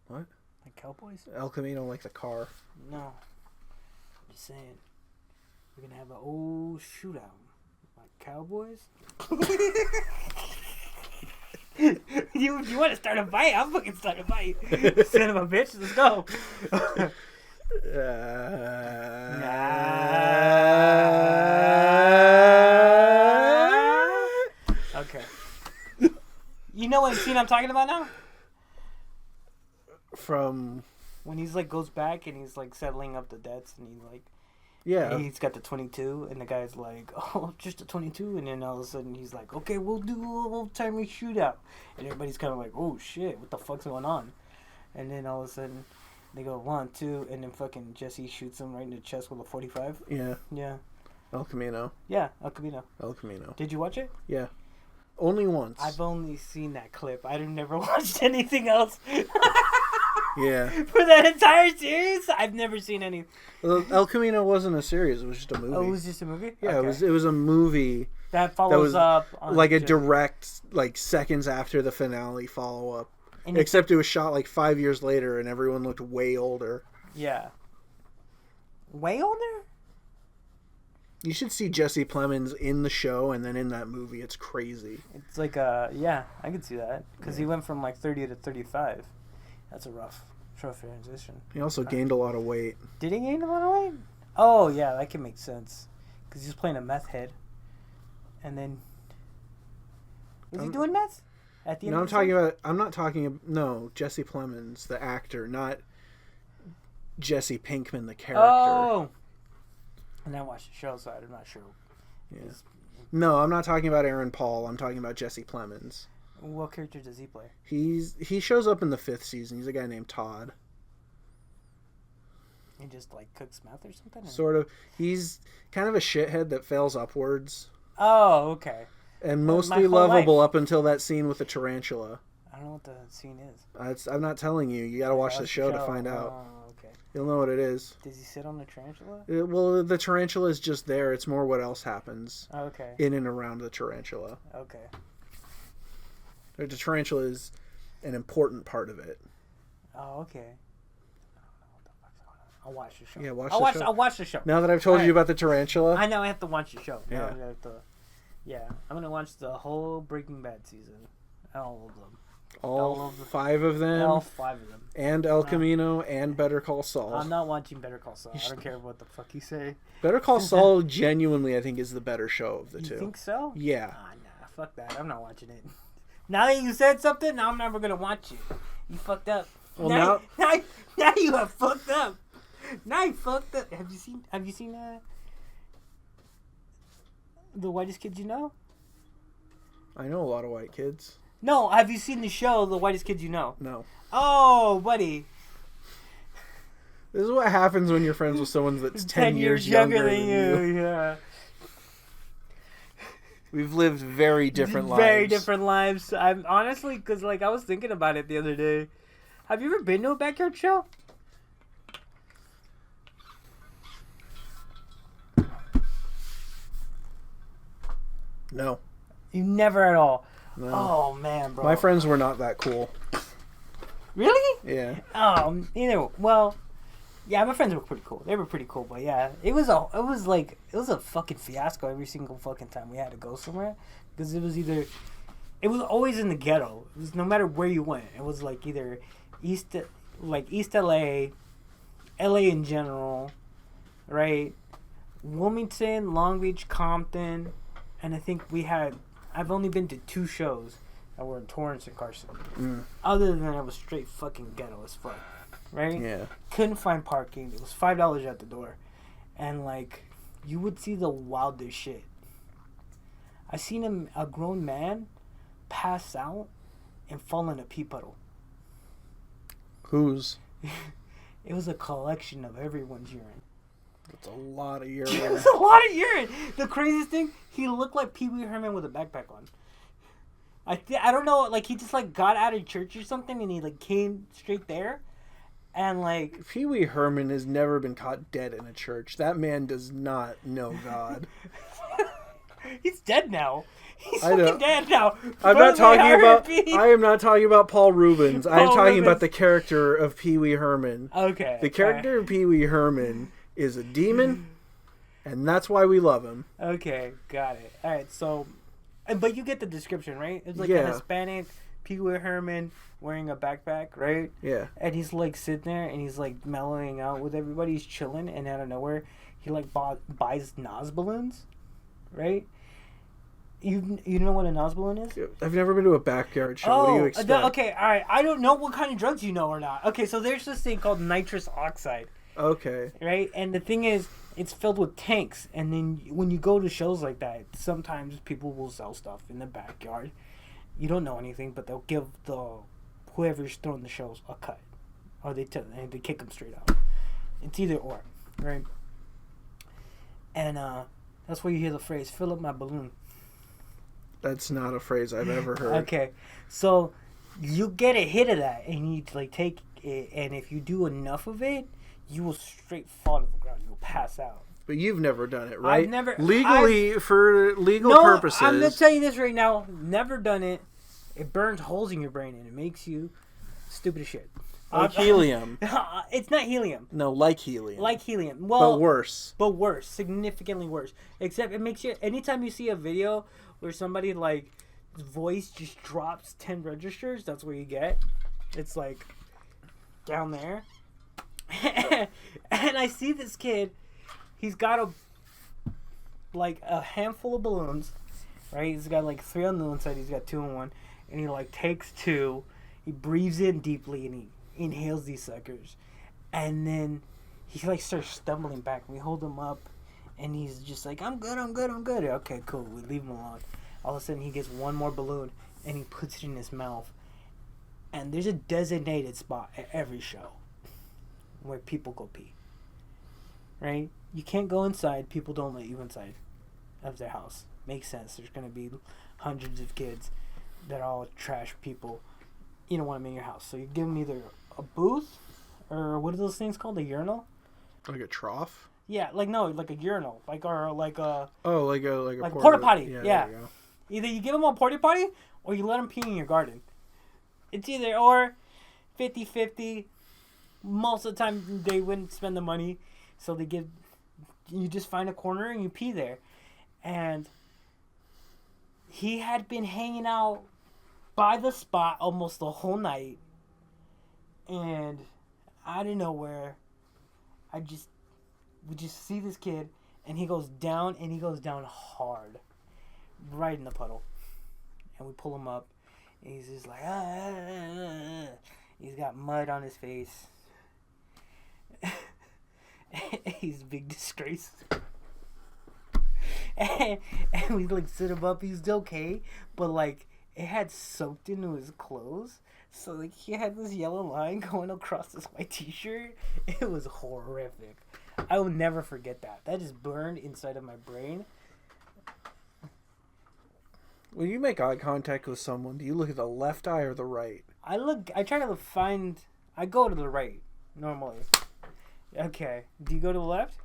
What? Like Cowboys? El Camino, like the car. No. I'm just saying. We're gonna have an old shootout. Like Cowboys? you want to start a fight? I'll fucking start a fight. Son of a bitch, let's go. Okay. You know what scene I'm talking about now? From when he's like goes back and he's like settling up the debts and he's like, he's got the 22 and the guy's like, oh, just a 22, and then all of a sudden he's like, okay, we'll do a old timey shootout, and everybody's kind of like, oh shit, what the fuck's going on? And then all of a sudden they go 1, 2, and then fucking Jesse shoots him right in the chest with a 45. Yeah. El Camino. Yeah, El Camino. El Camino. Did you watch it? Yeah. Only once. I've only seen that clip. I've never watched anything else. Yeah. For that entire series, I've never seen any. El Camino wasn't a series; it was just a movie. Oh, it was just a movie. Yeah, okay. it was a movie that follows up on like a direct, like seconds after the finale follow up. And except it was shot like 5 years later, and everyone looked way older. Yeah. Way older? You should see Jesse Plemons in the show and then in that movie. It's crazy. It's like I could see that because he went from like 30 to 35. That's a rough transition. He also gained a lot of weight. Did he gain a lot of weight? Oh yeah, that can make sense. Because he's playing a meth head, and then was he doing meth at the end? No, of the I'm not talking. No, Jesse Plemons, the actor, not Jesse Pinkman, the character. Oh. And I watched the show, so I'm not sure. Yeah. No, I'm not talking about Aaron Paul. I'm talking about Jesse Plemons. What character does he play? He shows up in the 5th season. He's a guy named Todd. He just like cooks meth or something? Or? Sort of. He's kind of a shithead that fails upwards. Oh, okay. And mostly lovable up until that scene with the tarantula. I don't know what the scene is. I'm not telling you. You got to watch the show to find out. Oh, okay. You'll know what it is. Does he sit on the tarantula? Well, the tarantula is just there. It's more what else happens. Okay. In and around the tarantula. Okay. The tarantula is an important part of it. Oh, okay. I don't know what the fuck's going on. I'll watch the show. Yeah, I'll watch the show. Now that I've told you about the tarantula. I know I have to watch the show. Yeah. Yeah, I'm going to watch the whole Breaking Bad season. All of them. All 5 of them. All 5 of them. And El Camino and Better Call Saul. I'm not watching Better Call Saul. I don't care what the fuck you say. Better Call Saul genuinely, I think, is the better show of the two. You think so? Yeah. Nah, fuck that. I'm not watching it. Now that you said something, now I'm never going to watch it. You fucked up. Well, now you have fucked up. Now you fucked up. Have you seen The Whitest Kids You Know? I know a lot of white kids. No, have you seen the show The Whitest Kids You Know? No. Oh, buddy. This is what happens when you're friends with someone that's 10 years younger than you. Yeah. We've lived very different lives. Very different lives. I'm honestly, because like I was thinking about it the other day. Have you ever been to a backyard show? No. You never at all. No. Oh man, bro. My friends were not that cool. Really? Yeah. Well, yeah, my friends were pretty cool. They were pretty cool, but yeah, it was a fucking fiasco every single fucking time we had to go somewhere, because it was always in the ghetto. It was no matter where you went. It was like either East LA, LA in general, right? Wilmington, Long Beach, Compton, and I think I've only been to 2 shows that were in Torrance and Carson. Other than that, it was straight fucking ghetto as fuck, right? Yeah. Couldn't find parking. It was $5 at the door, and like you would see the wildest shit. I seen a grown man pass out and fall in a pee puddle. Whose? It was a collection of everyone's urine. That's a lot of urine. It was a lot of urine. The craziest thing, he looked like Pee Wee Herman with a backpack on. I don't know, like he just like got out of church or something, and he like came straight there, and like Pee Wee Herman has never been caught dead in a church. That man does not know God. He's dead now. He's fucking dead now. I am not talking about Paul Rubens. I'm talking about the character of Pee Wee Herman. Okay. The character of Pee Wee Herman is a demon, and that's why we love him. Okay, got it. All right, so, but you get the description, right? It's like a Hispanic Pee Wee Herman wearing a backpack, right? Yeah. And he's like sitting there and he's like mellowing out with everybody. He's chilling, and out of nowhere, he like buys Nas balloons, right? You know what a Nas balloon is? I've never been to a backyard show. What do you expect? Okay, all right. I don't know what kind of drugs you know or not. Okay, so there's this thing called nitrous oxide. Okay. Right? And the thing is, it's filled with tanks. And then when you go to shows like that, sometimes people will sell stuff in the backyard. You don't know anything, but they'll give whoever's throwing the shows a cut. Or they kick them straight out. It's either or, right? And that's where you hear the phrase, fill up my balloon. That's not a phrase I've ever heard. Okay. So you get a hit of that, and you like take it, and if you do enough of it, you will straight fall to the ground. You'll pass out. But you've never done it, right? I've never for legal purposes. I'm gonna tell you this right now. Never done it. It burns holes in your brain, and it makes you stupid as shit. Like helium. It's not helium. No, like helium. Like helium. Well, but worse. But worse. Significantly worse. Except it makes you... Anytime you see a video where somebody, like, voice just drops 10 registers, that's what you get. It's, like, down there. And I see this kid, he's got a handful of balloons, right? He's got like 3 on the inside. He's got 2 on one, and he like takes 2. He breathes in deeply and he inhales these suckers, and then he like starts stumbling back. We hold him up, and he's just like, "I'm good, I'm good, I'm good." Okay, cool. We leave him alone. All of a sudden, he gets one more balloon, and he puts it in his mouth. And there's a designated spot at every show where people go pee. Right? You can't go inside. People don't let you inside of their house. Makes sense. There's going to be hundreds of kids that are all trash people. You don't want them in your house. So you give them either a booth or what are those things called? A urinal? Like a trough? Yeah, like a urinal. Like a porta potty. Yeah. There you go. Either you give them a porta potty or you let them pee in your garden. It's either or 50-50. Most of the time they wouldn't spend the money. So you just find a corner and you pee there. And he had been hanging out by the spot almost the whole night. And out of nowhere, we just see this kid and he goes down hard. Right in the puddle. And we pull him up. And he's just like, He's got mud on his face. He's a big disgrace. and we like sit him up. He's okay, but like it had soaked into his clothes, so like he had this yellow line going across his white t-shirt. It was horrific. I will never forget that. That just burned inside of my brain. When you make eye contact with someone, do you look at the left eye or the right? I go to the right normally. Okay. Do you go to the left?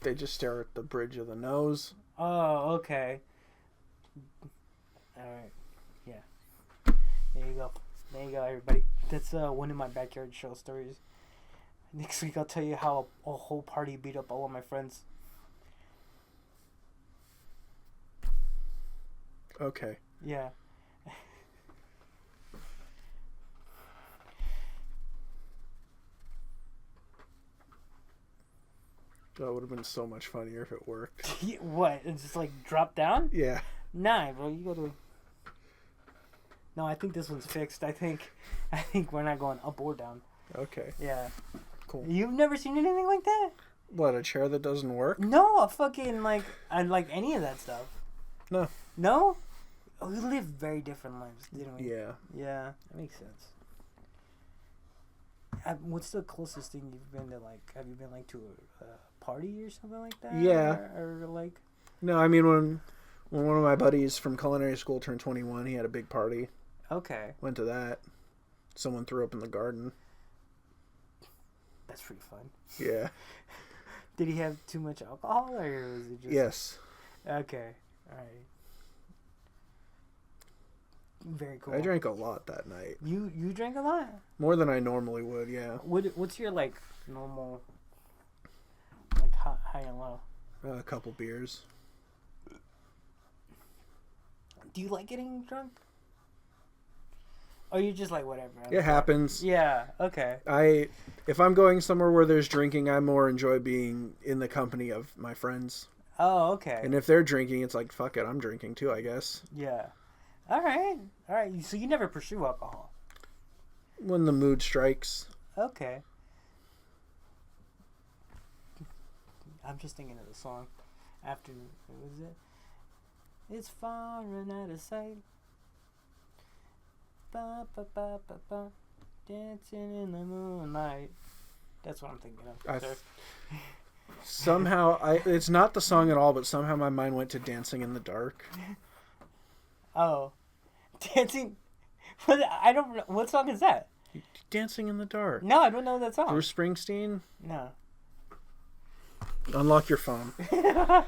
They just stare at the bridge of the nose. Oh, okay. Alright. Yeah. There you go. There you go, everybody. That's one of my backyard show stories. Next week I'll tell you how a whole party beat up all of my friends. Okay. Yeah. That would have been so much funnier if it worked. What? It's just like drop down? Yeah. Nah, bro. You gotta. No, I think this one's fixed. I think we're not going up or down. Okay. Yeah. Cool. You've never seen anything like that? What, a chair that doesn't work? No, a fucking like any of that stuff. No. No? Oh, we lived very different lives, didn't we? Yeah. Yeah, that makes sense. What's the closest thing you've been to? Like, have you been like to a party or something like that? Yeah. Or like. No, I mean when one of my buddies from culinary school turned 21, he had a big party. Okay. Went to that. Someone threw up in the garden. That's pretty fun. Yeah. Did he have too much alcohol, or was it just? Yes. Okay. All right. Very cool. I drank a lot that night. You drank a lot? More than I normally would, yeah. What's your like normal like high and low? A couple beers. Do you like getting drunk? Or you just like whatever? It happens. Yeah, okay. If I'm going somewhere where there's drinking, I more enjoy being in the company of my friends. Oh, okay. And if they're drinking, it's like, fuck it, I'm drinking too, I guess. Yeah. All right. So you never pursue alcohol? When the mood strikes. Okay. I'm just thinking of the song. After, what was it? It's far and out of sight. Ba, ba, ba, ba, ba. Dancing in the moonlight. That's what I'm thinking of. Somehow, it's not the song at all, but somehow my mind went to Dancing in the Dark. Oh. Dancing. I don't know. What song is that? Dancing in the Dark. No, I don't know that song. Bruce Springsteen? No. Unlock your phone. Why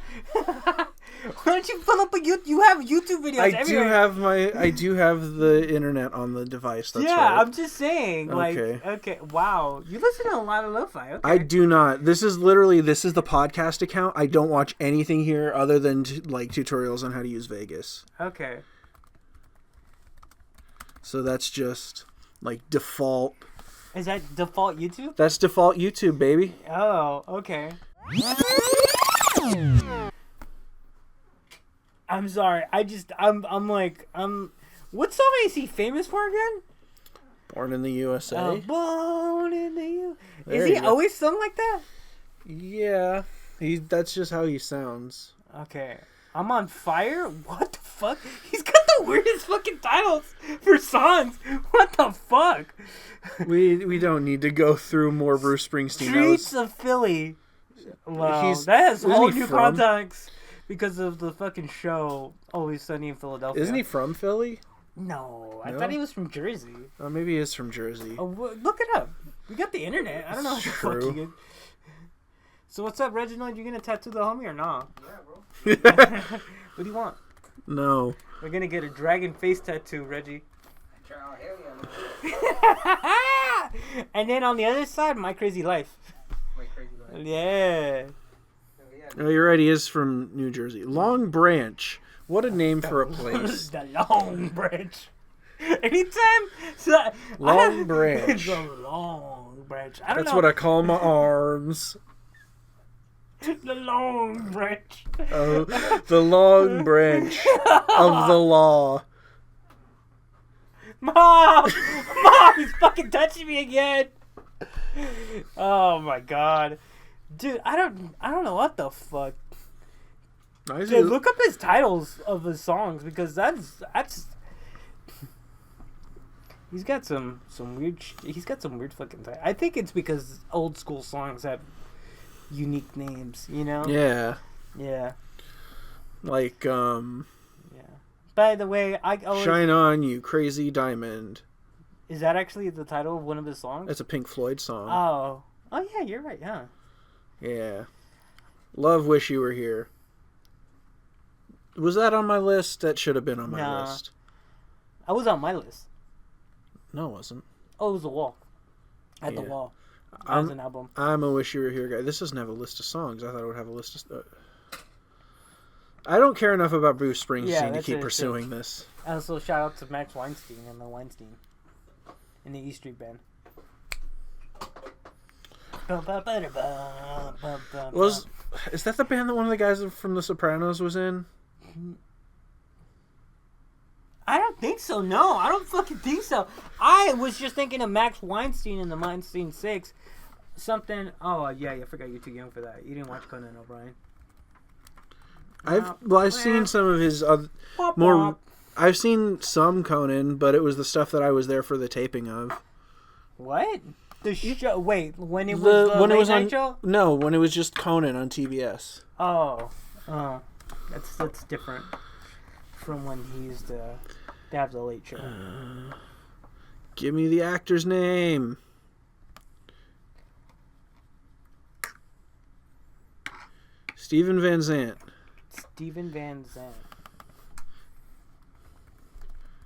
don't you pull up you have YouTube videos everywhere. I do have the internet on the device. That's yeah, right. I'm just saying. Like, okay, wow, you listen to a lot of lo-fi. Okay. I do not. This is the podcast account. I don't watch anything here other than like tutorials on how to use Vegas. Okay. So that's just like default. Is that default YouTube? That's default YouTube, baby. Oh, okay. I'm sorry. What song is he famous for again? Born in the USA. Born in the U. Is he always sung like that? Yeah. That's just how he sounds. Okay. I'm on fire? What the fuck? He's got the weirdest fucking titles for songs. What the fuck? We don't need to go through more Bruce Springsteen. Streets of Philly. Wow. That has whole new context because of the fucking show Always Sunny in Philadelphia. Isn't he from Philly? No. I thought he was from Jersey. Maybe he is from Jersey. Oh, look it up. We got the internet. I don't know how the fuck you get. So what's up, Reginald? You gonna tattoo the homie or nah? Yeah, bro. What do you want? No. We're gonna get a dragon face tattoo, Reggie. Oh, hell yeah. And then on the other side, My Crazy Life. My Crazy Life. Yeah. Oh, you're right. He is from New Jersey. Long Branch. What a name for a place. The Long Branch. Anytime. Long Branch. The Long Branch. I don't know. That's what I call my arms. The Long Branch. Oh, the Long Branch of the law. Mom! Mom, he's fucking touching me again. Oh my god. Dude, I don't know what the fuck. Dude, look up his titles of his songs because that's he's got some weird fucking titles. I think it's because old school songs have unique names, you know? Yeah. Yeah. Like Yeah. By the way, I always... Shine On You Crazy Diamond. Is that actually the title of one of his songs? That's a Pink Floyd song. Oh yeah, you're right. Yeah. Yeah. Love Wish You Were Here. Was that on my list? That should have been on my list. I was on my list. No, it wasn't. Oh, it was The Wall. At The Wall. That was an album. I'm a Wish You Were Here guy. This doesn't have a list of songs. I thought it would have a list of... I don't care enough about Bruce Springsteen to keep pursuing this. Also, shout out to Max Weinstein and the Weinstein in the E Street Band. Is that the band that one of the guys from The Sopranos was in? I don't think so. No, I don't fucking think so. I was just thinking of Max Weinstein in the Weinstein 6. Something. Oh, yeah, I forgot you're too young for that. You didn't watch Conan O'Brien. I've seen some of his more. I've seen some Conan, but it was the stuff that I was there for the taping of. What? The show? Wait, when it was the late night show? No, when it was just Conan on TBS. Oh, that's different from when he used to have the late show. Give me the actor's name. Steven Van Zandt. Steven Van Zandt.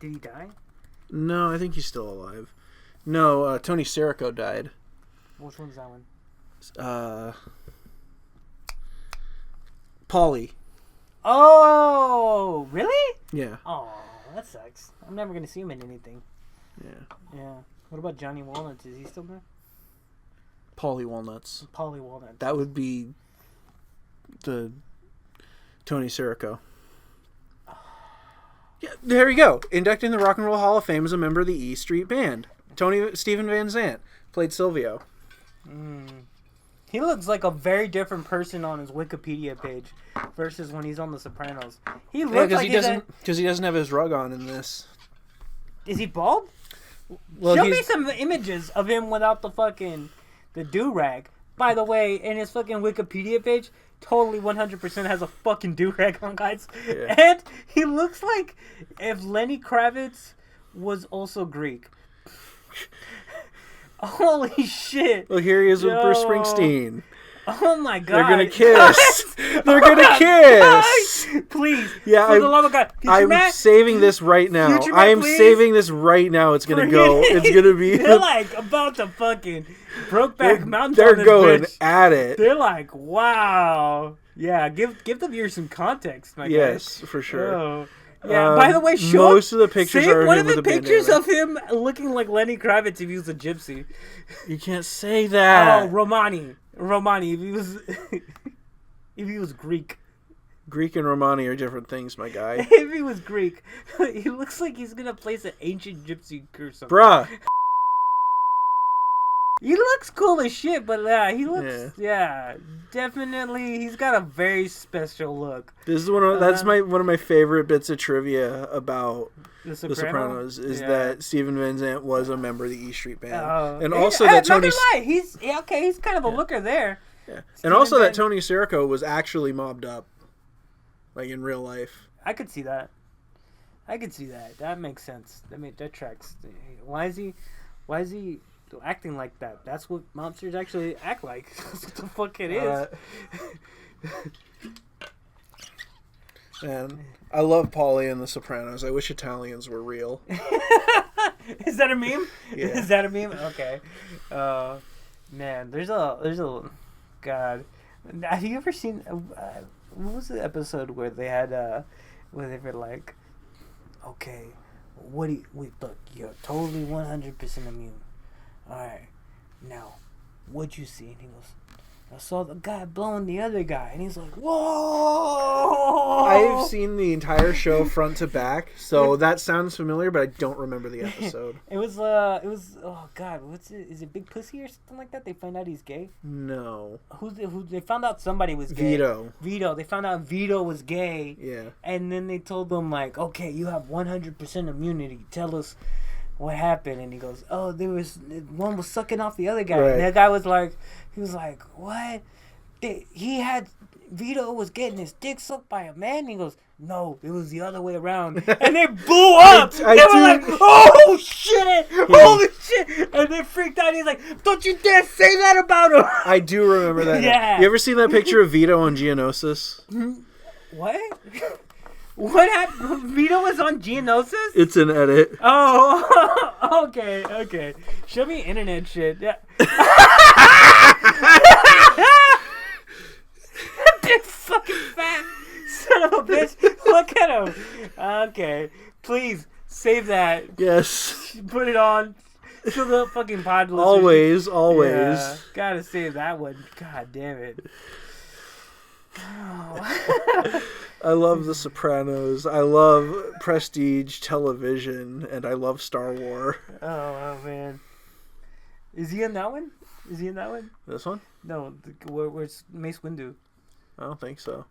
Did he die? No, I think he's still alive. No, Tony Sirico died. Which one's that one? Pauly. Oh, really? Yeah. Oh, that sucks. I'm never gonna see him in anything. Yeah. What about Johnny Walnuts? Is he still there? Pauly Walnuts. Pauly Walnuts. That would be the Tony Sirico. Yeah, there you go. Inducted in the Rock and Roll Hall of Fame as a member of the E Street Band. Steven Van Zandt played Silvio. He looks like a very different person on his Wikipedia page versus when he's on The Sopranos. He looks like because he doesn't have his rug on in this. Is he bald? Well, show me some images of him without the do-rag. By the way, in his fucking Wikipedia page, totally 100% has a fucking do-rag on, guys. Yeah. And he looks like if Lenny Kravitz was also Greek. Holy shit. Well, here he is with Bruce Springsteen. Oh my god. They're gonna kiss. They're gonna kiss. Please. Yeah, for the love of God. I'm saving this right now. I am saving this right now. It's gonna go. It's gonna be. They're like about to fucking Brokeback Mountain. They're going at it. They're like, wow. Yeah, give the viewers some context, my guy. Yes, for sure. Oh. Yeah. By the way, most of the pictures are one him of the with a pictures bandana. of him looking like Lenny Kravitz if he was a gypsy. You can't say that. Oh, Romani. If he was, if he was Greek. Greek and Romani are different things, my guy. If he was Greek, he looks like he's gonna place an ancient gypsy or something. Bruh. He looks cool as shit, but he looks, definitely, he's got a very special look. This is one of my favorite bits of trivia about The Sopranos is that Steven Van Zandt was a member of the E Street Band, and also that Tony. Not gonna lie, he's kind of a looker there. Yeah, and also that Tony Sirico was actually mobbed up, like in real life. I could see that. That makes sense. That tracks. Why is he acting like that? That's what mobsters actually act like. That's what the fuck it is. Man, I love Paulie and The Sopranos. I wish Italians were real. Is that a meme? Yeah. Is that a meme? Okay. Man, there's a God. Have you ever seen? What was the episode where they had where they were like, okay, look, you're totally 100% immune. All right, now, what'd you see? And he goes, I saw the guy blowing the other guy, and he's like, whoa! I've seen the entire show front to back, so that sounds familiar, but I don't remember the episode. It was, oh God, what's it? Is it Big Pussy or something like that? They find out he's gay? No. Who they found out somebody was gay. Vito. They found out Vito was gay. Yeah. And then they told them, like, okay, you have 100% immunity. Tell us what happened. And he goes, oh, one was sucking off the other guy. Right. And that guy was like, what? Vito was getting his dick sucked by a man. And he goes, no, it was the other way around. And they blew up. They were like, oh shit, holy shit. And they freaked out. He's like, don't you dare say that about him. I do remember that. Yeah. You ever seen that picture of Vito on Geonosis? What? What happened? Vito was on Geonosis? It's an edit. Oh, okay. Show me internet shit. Yeah. Big fucking fat son of a bitch. Look at him. Okay. Please, save that. Yes. Put it on to the fucking pod listeners. Always. Yeah, gotta save that one. God damn it. Oh. I love The Sopranos. I love prestige television, and I love Star Wars. Oh man. Is he in that one? This one? No, where's Mace Windu? I don't think so.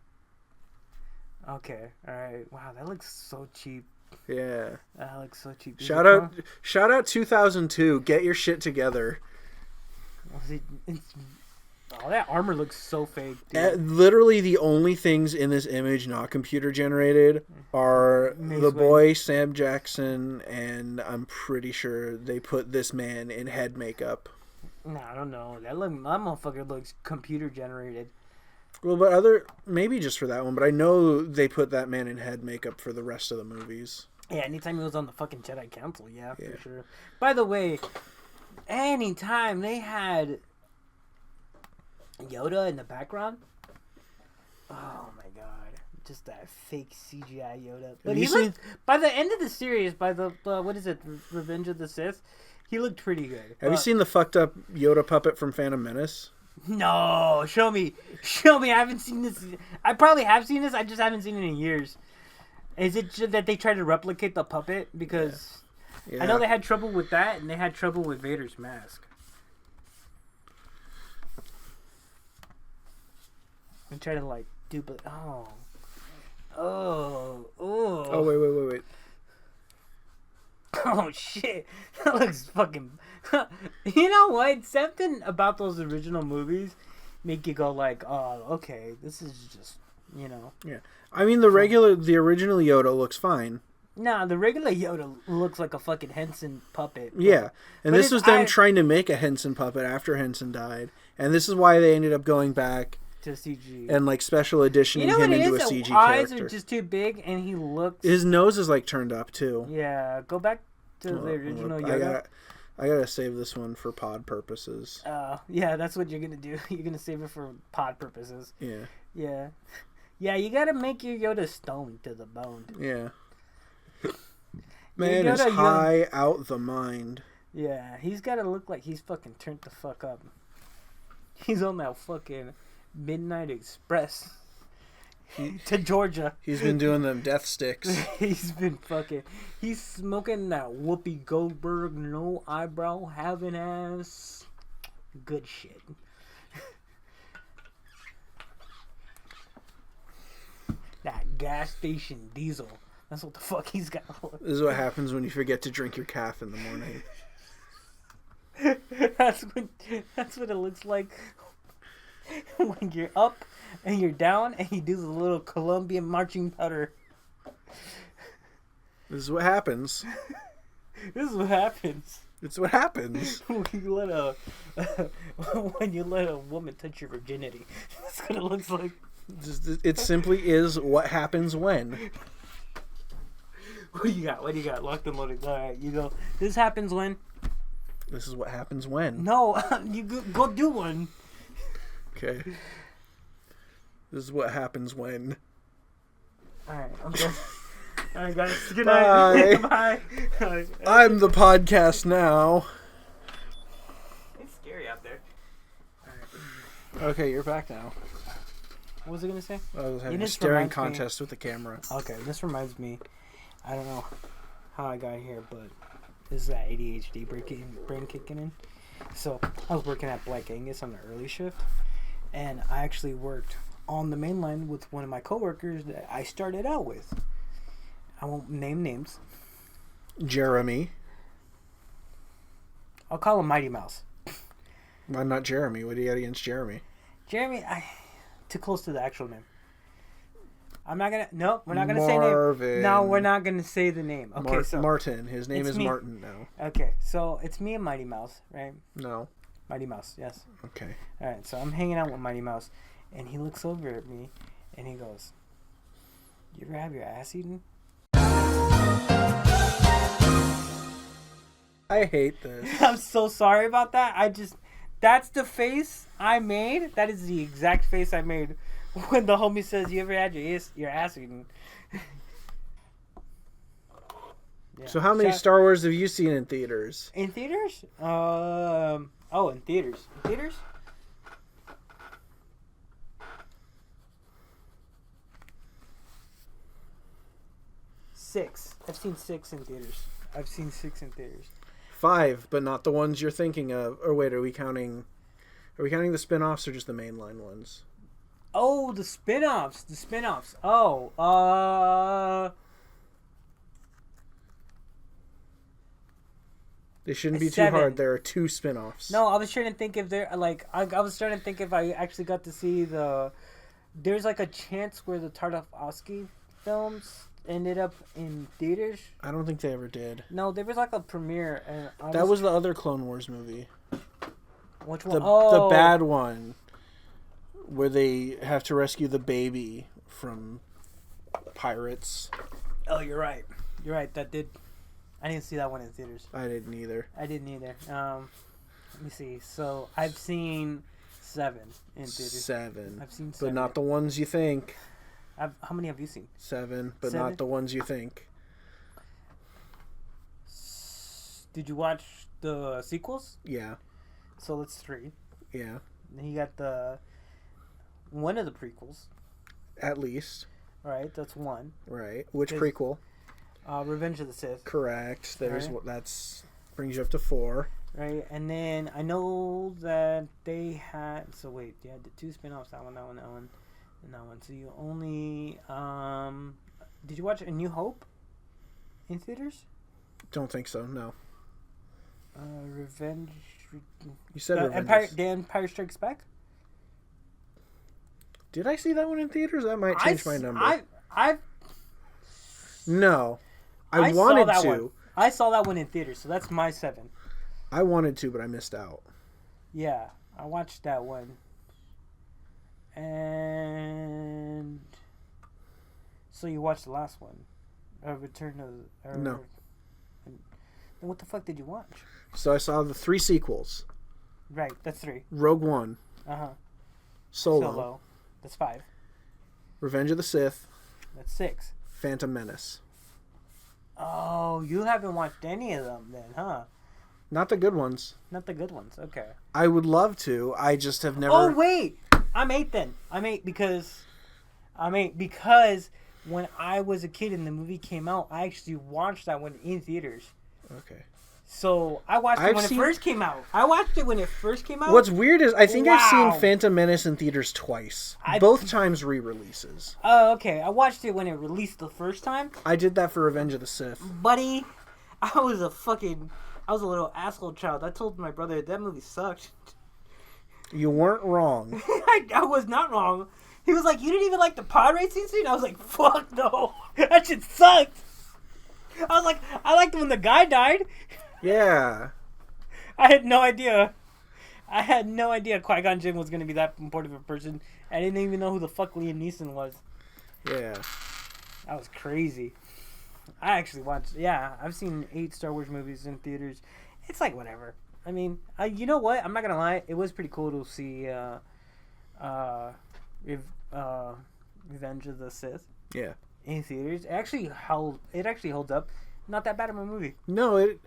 Okay, alright. Wow, that looks so cheap. Yeah. That looks so cheap. Shout out 2002. Get your shit together. Oh, that armor looks so fake, dude. Literally the only things in this image not computer generated are the boy Sam Jackson, and I'm pretty sure they put this man in head makeup. No, I don't know. That motherfucker looks computer generated. Well, but maybe just for that one, but I know they put that man in head makeup for the rest of the movies. Yeah, anytime he was on the fucking Jedi Council, yeah, for sure. By the way, anytime they had Yoda in the background, oh my god, just that fake CGI Yoda. But by the end of the series, by the what is it, Revenge of the Sith, he looked pretty good. Have you seen the fucked up Yoda puppet from Phantom Menace? No, show me. I haven't seen this. I probably have seen this. I just haven't seen it in years. Is it just that they try to replicate the puppet? Because I know they had trouble with that, and they had trouble with Vader's mask. And try to like duplicate. Oh, wait. Oh shit, that looks fucking. You know what? Something about those original movies make you go like, oh, okay, this is just, Yeah, I mean the original Yoda looks fine. Nah, the regular Yoda looks like a fucking Henson puppet. Yeah, and this was them trying to make a Henson puppet after Henson died, and this is why they ended up going back to CG and like special editioning him into a CG character. Eyes are just too big, and he looks. His nose is like turned up too. Yeah, go back to the original Yoda. I gotta save this one for pod purposes. Yeah, that's what you're gonna do. You're gonna save it for pod purposes. Yeah. Yeah. Yeah, you gotta make your Yoda stoned to the bone. Yeah. Man is high out the mind. Yeah, he's got to look like he's fucking turned the fuck up. He's on that fucking Midnight Express to Georgia. He's been doing them death sticks. He's smoking that Whoopi Goldberg, no eyebrow, having ass. Good shit. That gas station diesel. That's what the fuck he's got. This is what happens when you forget to drink your calf in the morning. That's what it looks like when you're up and you're down and you do the little Colombian marching powder. This is what happens. This is what happens. It's what happens when you let a woman touch your virginity. That's what it looks like. It simply is what happens when. What do you got? Locked and loaded. All right, you go. This happens when. This is what happens when. No, you go do one. Okay. This is what happens when. All right, I'm good. All right, guys. Good night. Bye. Bye. I'm the podcast now. It's scary out there. All right. Okay, you're back now. What was I gonna say? I was having a staring contest with the camera. Okay, this reminds me. I don't know how I got here, but this is that ADHD brain kicking in. So I was working at Black Angus on the early shift, and I actually worked on the main line with one of my coworkers that I started out with. I won't name names. Jeremy. I'll call him Mighty Mouse. Why not Jeremy? What do you got against Jeremy? Jeremy, too close to the actual name. I'm not gonna. No, we're not gonna Marvin. say name. No, we're not gonna say the name. Okay, so Martin. His name is me. Martin now. Okay, so it's me and Mighty Mouse, right? No. Mighty Mouse, yes. Okay. All right, so I'm hanging out with Mighty Mouse, and he looks over at me, and he goes, "You ever have your ass eaten?" I hate this. I'm so sorry about that. That's the face I made. That is the exact face I made when the homie says, "You ever had your ass eaten?" Yeah. So how many Star Wars have you seen in theaters? In theaters? In theaters. In theaters? Six. I've seen 6 in theaters. 5, but not the ones you're thinking of. Or wait, are we counting the spin-offs or just the mainline ones? Oh, the spin-offs. Oh, They shouldn't be 7. too hard. There are 2 spin-offs. No, I was trying to think if there I was trying to think if I actually got to see there's like a chance where the Tartakovsky films ended up in theaters. I don't think they ever did. No, there was like a premiere, and that was the other Clone Wars movie. Which one? The bad one, where they have to rescue the baby from pirates. Oh, you're right. That did. I didn't see that one in theaters. I didn't either. Let me see. So I've seen 7 in theaters. 7. I've seen 7, but not the ones you think. How many have you seen? 7, but 7? not the ones you think. Did you watch the sequels? Yeah. So that's 3. Yeah. Then you got one of the prequels. At least. Right, that's 1. Right. Which prequel? Revenge of the Sith. Correct. There's right. That's brings you up to 4. Right, and then I know that they had. So wait, they had the 2 spin-offs. That one, and that one. So you only. Did you watch A New Hope in theaters? Don't think so. No. Revenge. You said Revenge. The Empire Strikes Back. Did I see that one in theaters? That might change my number. No. I wanted to. I saw that one in theaters, so that's my 7. I wanted to, but I missed out. Yeah, I watched that one. And so you watched the last one, Return of. No. Then what the fuck did you watch? So I saw the 3 sequels. Right, that's 3. Rogue One. Solo. That's 5. Revenge of the Sith. That's 6. Phantom Menace. Oh, you haven't watched any of them then, huh? Not the good ones. Not the good ones. Okay. I would love to. I just have never. Oh wait, I'm 8 then. I'm 8 because when I was a kid and the movie came out, I actually watched that one in theaters. Okay. So I watched it when it first came out. What's weird is I think I've Wow. seen Phantom Menace in theaters twice. Both times re-releases. Oh, okay. I watched it when it released the first time. I did that for Revenge of the Sith. Buddy, I was a little asshole child. I told my brother that movie sucked. You weren't wrong. I was not wrong. He was like, "You didn't even like the pod racing scene?" I was like, "Fuck no, that shit sucked." I was like, "I liked when the guy died." Yeah. I had no idea. Qui-Gon Jinn was gonna be that important of a person. I didn't even know who the fuck Liam Neeson was. Yeah. That was crazy. I actually watched. Yeah, I've seen 8 Star Wars movies in theaters. It's like whatever. I mean, you know what? I'm not gonna lie. It was pretty cool to see Revenge of the Sith. Yeah. In theaters. It actually holds up. Not that bad of a movie. No,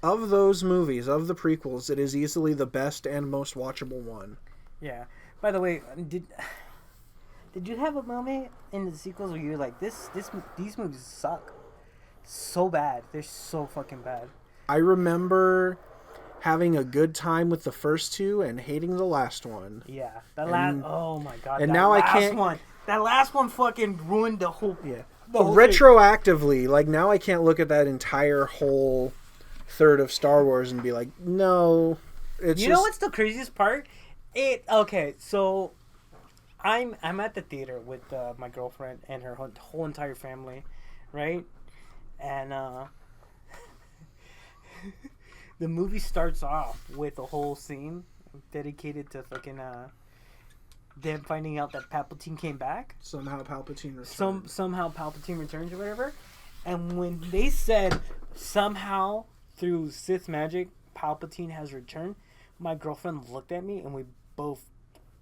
of those movies, of the prequels, it is easily the best and most watchable one. Yeah. By the way, did you have a moment in the sequels where you're like, these movies suck so bad? They're so fucking bad. I remember having a good time with the first 2 and hating the last one. Yeah. Oh my god. And now I can't. That last one fucking ruined the whole. Yeah. The whole Retroactively, like now I can't look at that entire whole third of Star Wars and be like, no. You know what's the craziest part? Okay, so I'm at the theater with my girlfriend and her whole entire family, right? And the movie starts off with a whole scene dedicated to fucking them finding out that Palpatine came back. Somehow Palpatine returned. Somehow Palpatine returns or whatever. And when they said somehow through Sith magic Palpatine has returned, my girlfriend looked at me and we both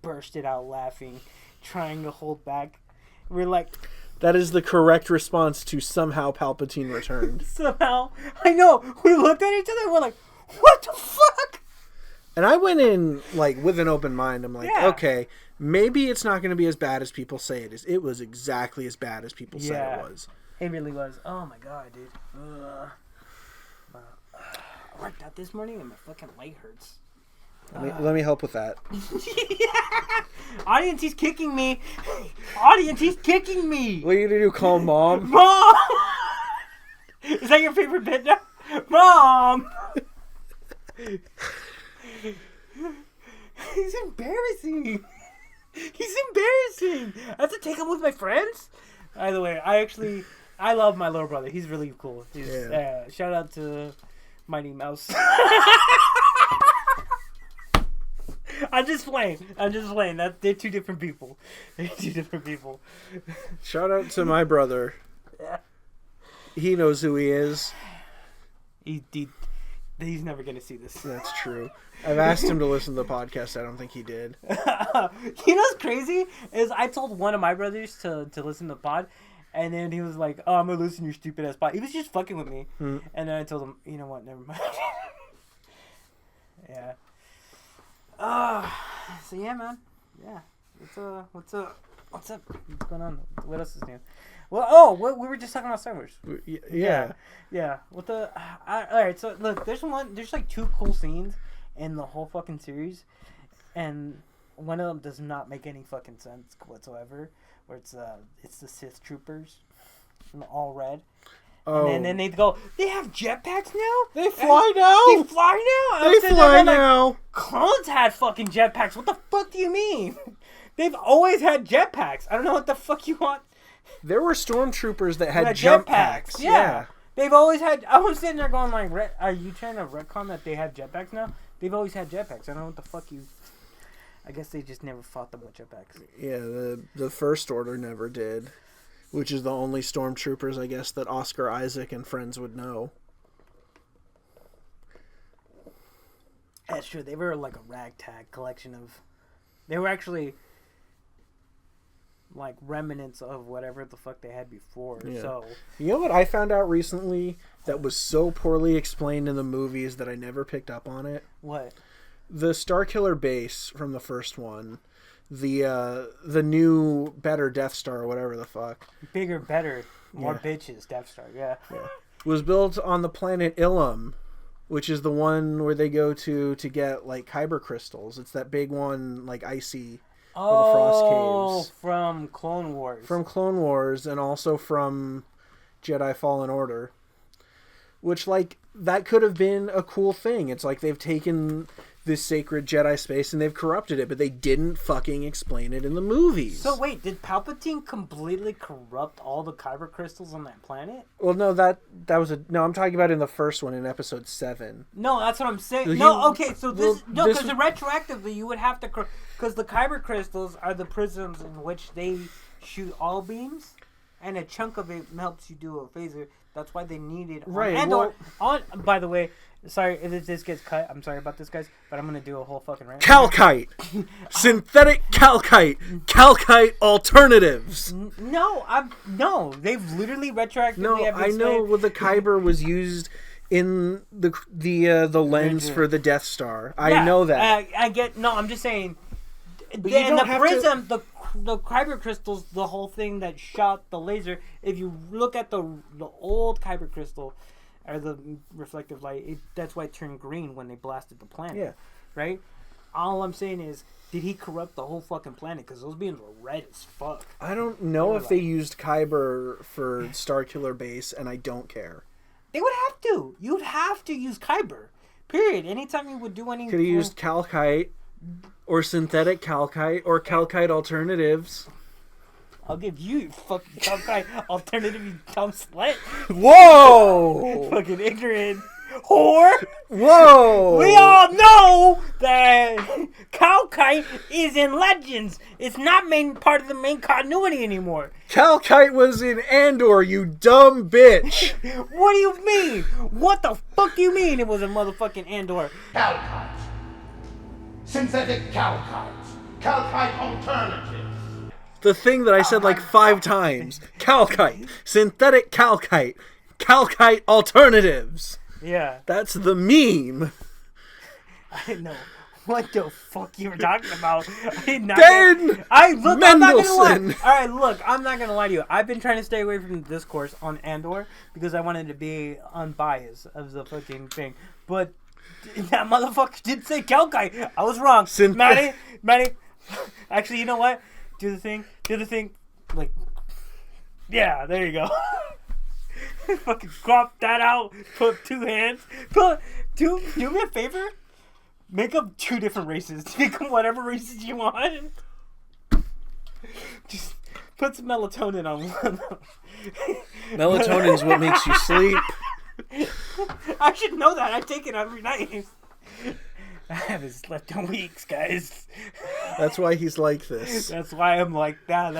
bursted out laughing, trying to hold back. We're like, that is the correct response to somehow Palpatine returned. Somehow. I know. We looked at each other and we're like, what the fuck? And I went in like with an open mind. I'm like, Yeah. okay, maybe it's not going to be as bad as people say it is. It was exactly as bad as people said it was. It really was. Oh my god, dude. I worked out this morning and my fucking leg hurts. Let me help with that. Audience, he's kicking me. Audience, he's kicking me. What are you going to do, call Mom? Mom! Is that your favorite bit now? Mom! He's embarrassing. He's embarrassing. I have to take him with my friends. By the way, I love my little brother. He's really cool. Shout out to Mighty Mouse. I'm just playing. They're 2 different people. Shout out to my brother. Yeah. He knows who he is. He's never gonna see this. That's true. I've asked him to listen to the podcast. I don't think he did. You know what's crazy is I told one of my brothers to listen to the pod, and then he was like, "Oh, I'm gonna listen to your stupid ass pod." He was just fucking with me, and then I told him, "You know what? Never mind." Yeah. So yeah, man. Yeah. What's up? What's going on? What else is new? Well, we were just talking about Star Wars. Yeah. Yeah. All right. So look, there's like 2 cool scenes in the whole fucking series, and one of them does not make any fucking sense whatsoever. Where it's the Sith troopers, in all red. Oh. And then they go, they have jetpacks now? They fly now? They fly now? They fly now? Like, clones had fucking jetpacks. What the fuck do you mean? They've always had jetpacks. I don't know what the fuck you want. There were stormtroopers that had jump packs. Yeah. They've always had... I was sitting there going like, are you trying to retcon that they have jetpacks now? They've always had jetpacks. I don't know what the fuck you... I guess they just never fought them with jetpacks. Yeah, the First Order never did. Which is the only stormtroopers, I guess, that Oscar Isaac and friends would know. That's true. They were like a ragtag collection of... They were actually... like remnants of whatever the fuck they had before. Yeah. So You know what I found out recently that was so poorly explained in the movies that I never picked up on it? what? The Starkiller base from the first one, the new, better Death Star or whatever the fuck, Bigger, better, more Yeah. bitches. Death Star. Yeah. was built on the planet Ilum, which is the one where they go to get like kyber crystals. It's that big one, like icy. Oh, Frost caves. from Clone Wars. From Clone Wars and also from Jedi Fallen Order. Which, like, that could have been a cool thing. It's like they've taken this sacred Jedi space and they've corrupted it, but they didn't fucking explain it in the movies. So wait, did Palpatine completely corrupt all the kyber crystals on that planet? Well, no, that was no. I'm talking about in the first one in Episode 7. No, that's what I'm saying. You- No, okay, so this well, because this- retroactively you would have to because the kyber crystals are the prisms in which they shoot all beams, and a chunk of it helps you do a phaser. That's why they needed Right, And well- on by the way, sorry if this gets cut. I'm sorry about this, guys, but I'm gonna do a whole fucking rant. Calcite! Synthetic calcite! Calcite alternatives! No, they've literally retroactively. No, have I explained- know well, the kyber was used in the lens for the Death Star. I Yeah, know that. I get. No, I'm just saying. you And don't the have prism, the kyber crystals, the whole thing that shot the laser. If you look at the old kyber crystal, or the reflective light, that's why it turned green when they blasted the planet. Yeah. Right. All I'm saying is, did he corrupt the whole fucking planet? Because those beams were red as fuck. I don't know They if were they like- used kyber for Starkiller Base, and I don't care. They would have to. You'd have to use kyber. Period. Anytime you would do any. Could have used calcite, or synthetic calcite, or calcite alternatives. I'll give you fucking some kind alternative, you dumb slut. Whoa! Fucking ignorant whore. Whoa! We all know that Calkite is in Legends. It's not part of the main continuity anymore. Calcite was in Andor, you dumb bitch! What do you mean? What the fuck do you mean it was a motherfucking Andor? Calcite. Synthetic calcite. Calcite alternatives. The thing that I said like 5 times. Calcite. Synthetic calcite. Calcite alternatives. Yeah, That's the meme. I didn't know what the fuck you were talking about. I did not. Ben look. I'm not gonna lie. Mendelsohn. All right, look. I'm not gonna lie to you. I've been trying to stay away from the discourse on Andor because I wanted to be unbiased of the fucking thing. But that motherfucker did say Calcite. I was wrong. Maddie. Actually, you know what? Do the thing. Like, yeah, there you go. Fucking crop that out. Put 2 hands. Do me a favor. Make up 2 different races. Make them whatever races you want. Just put some melatonin on one. Melatonin's what makes you sleep. I should know that. I take it every night. I haven't slept in weeks, guys. That's why he's like this. That's why I'm like that.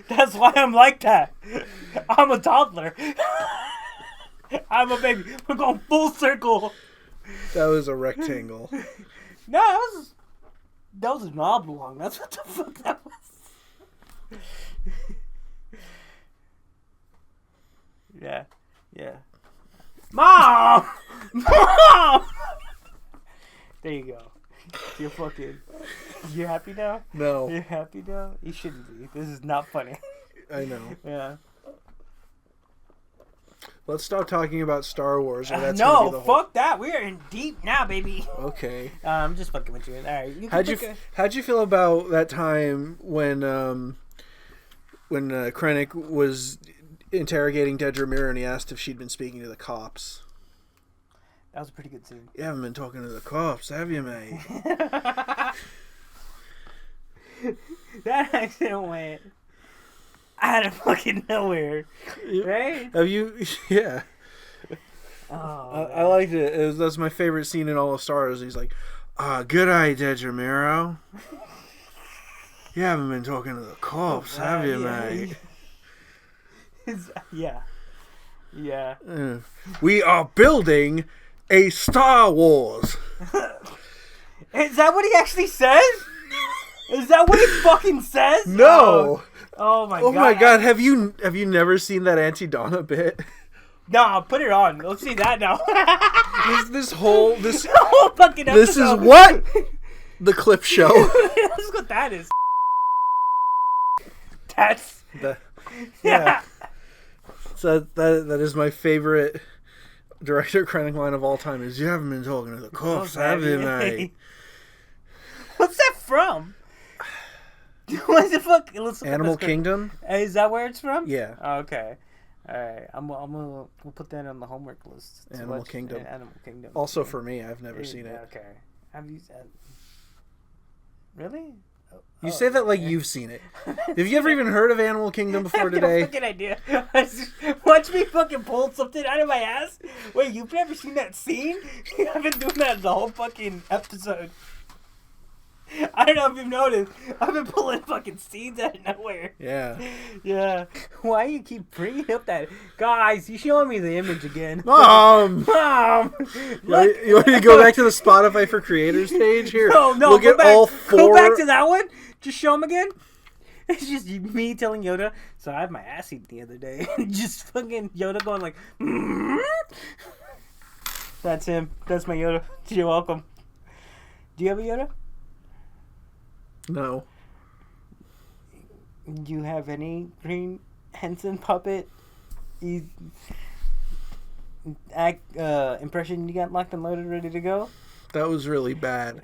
That's why I'm like that. I'm a toddler. I'm a baby. We're going full circle. That was a rectangle. No, that was an oblong. That's what the fuck that was. Yeah. Mom! There you go. You're happy now? No, You're happy now? You shouldn't be. This is not funny. I know. Yeah. Let's stop talking about Star Wars. Or that's gonna be No, the whole... fuck that. We're in deep now, baby. Okay. I'm just fucking with you. All right. You can How'd you feel about that time when Krennic was interrogating Dedra Mirror and he asked if she'd been speaking to the cops? That was a pretty good scene. You haven't been talking to the cops, have you, mate? That accident went out of fucking nowhere. Right? Have you? Yeah. Oh, I liked it. That's my favorite scene in all of Star Wars. He's like, good eye, Dedra Mirror. You haven't been talking to the cops, have you, mate? Yeah. We are building a Star Wars. Is that what he actually says? Is that what he fucking says? No. Oh my Oh god. my god, have you never seen that Auntie Donna bit? No, put it on. Let's see that now. This whole fucking episode. this is what the clip show. That's what that is. That's Yeah. So that is my favorite director credit line of all time. Is you haven't been talking to the cops, have you, mate? What's that from? What's the fuck? Animal Kingdom. Is that where it's from? Yeah. Oh, okay. All right. we'll put that on the homework list. Animal Kingdom. Animal Kingdom. Also for me, I've never seen it. Okay. Have you? Really? You say that like you've seen it. Have you ever even heard of Animal Kingdom before I have today? no fucking idea. Watch me fucking pull something out of my ass. Wait, you've never seen that scene? I've been doing that the whole fucking episode. I don't know if you've noticed. I've been pulling fucking scenes out of nowhere. Yeah. Yeah. Why you keep bringing up that? Guys, you showing me the image again. Mom! Mom! You want me to go back to the Spotify for Creators page? Here, No, look go at back. all four. Go back to that one. Just show him again. It's just me telling Yoda. So I had my ass eaten the other day. Just fucking Yoda going like. That's him. That's my Yoda. You're welcome. Do you have a Yoda? No. Do you have any Green Henson puppet? Impression you got locked and loaded, ready to go? That was really bad.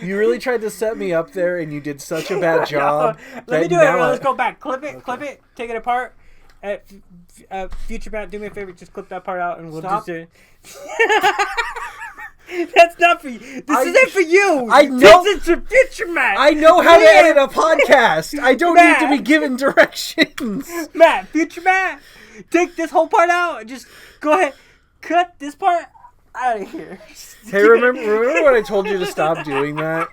You really tried to set me up there, and you did such a bad job. Let me do it. Let's go back. Clip it. Okay. Clip it. Take it apart. Future Matt, do me a favor. Just clip that part out, and we'll Stop. just do it. That's not for you. This isn't for you. I know. This is for Future Matt. I know how to edit a podcast. I don't need to be given directions. Matt, Future Matt, take this whole part out and just go ahead. Cut this part out of here. Hey, remember when I told you to stop doing that?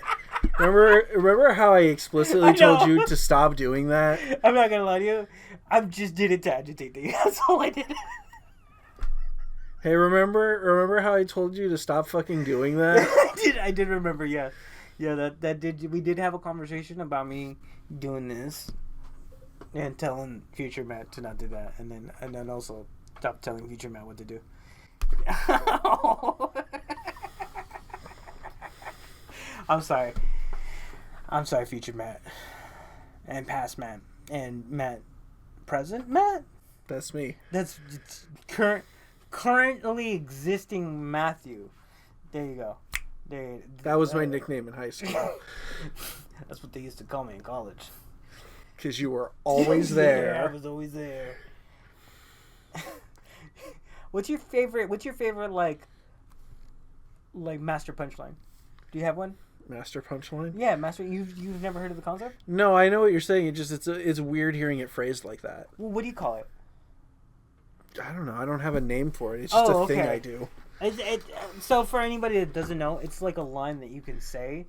Remember how I explicitly told you to stop doing that? I'm not gonna lie to you. I just did it to agitate you. That's all I did. Hey, remember how I told you to stop fucking doing that? I did remember. Yeah, that did. We did have a conversation about me doing this and telling Future Matt to not do that, and then also stop telling Future Matt what to do. I'm sorry, Future Matt, and past Matt, and Matt, present Matt. That's me. That's currently existing Matthew. There you go. That was my nickname in high school. That's what they used to call me in college. Because you were always there. Yeah, I was always there. What's your favorite like master punchline? Do you have one? Master punchline? Yeah, master. You've never heard of the concept? No, I know what you're saying. It's weird hearing it phrased like that. Well, what do you call it? I don't know. I don't have a name for it. It's just a thing I do. So for anybody that doesn't know, it's like a line that you can say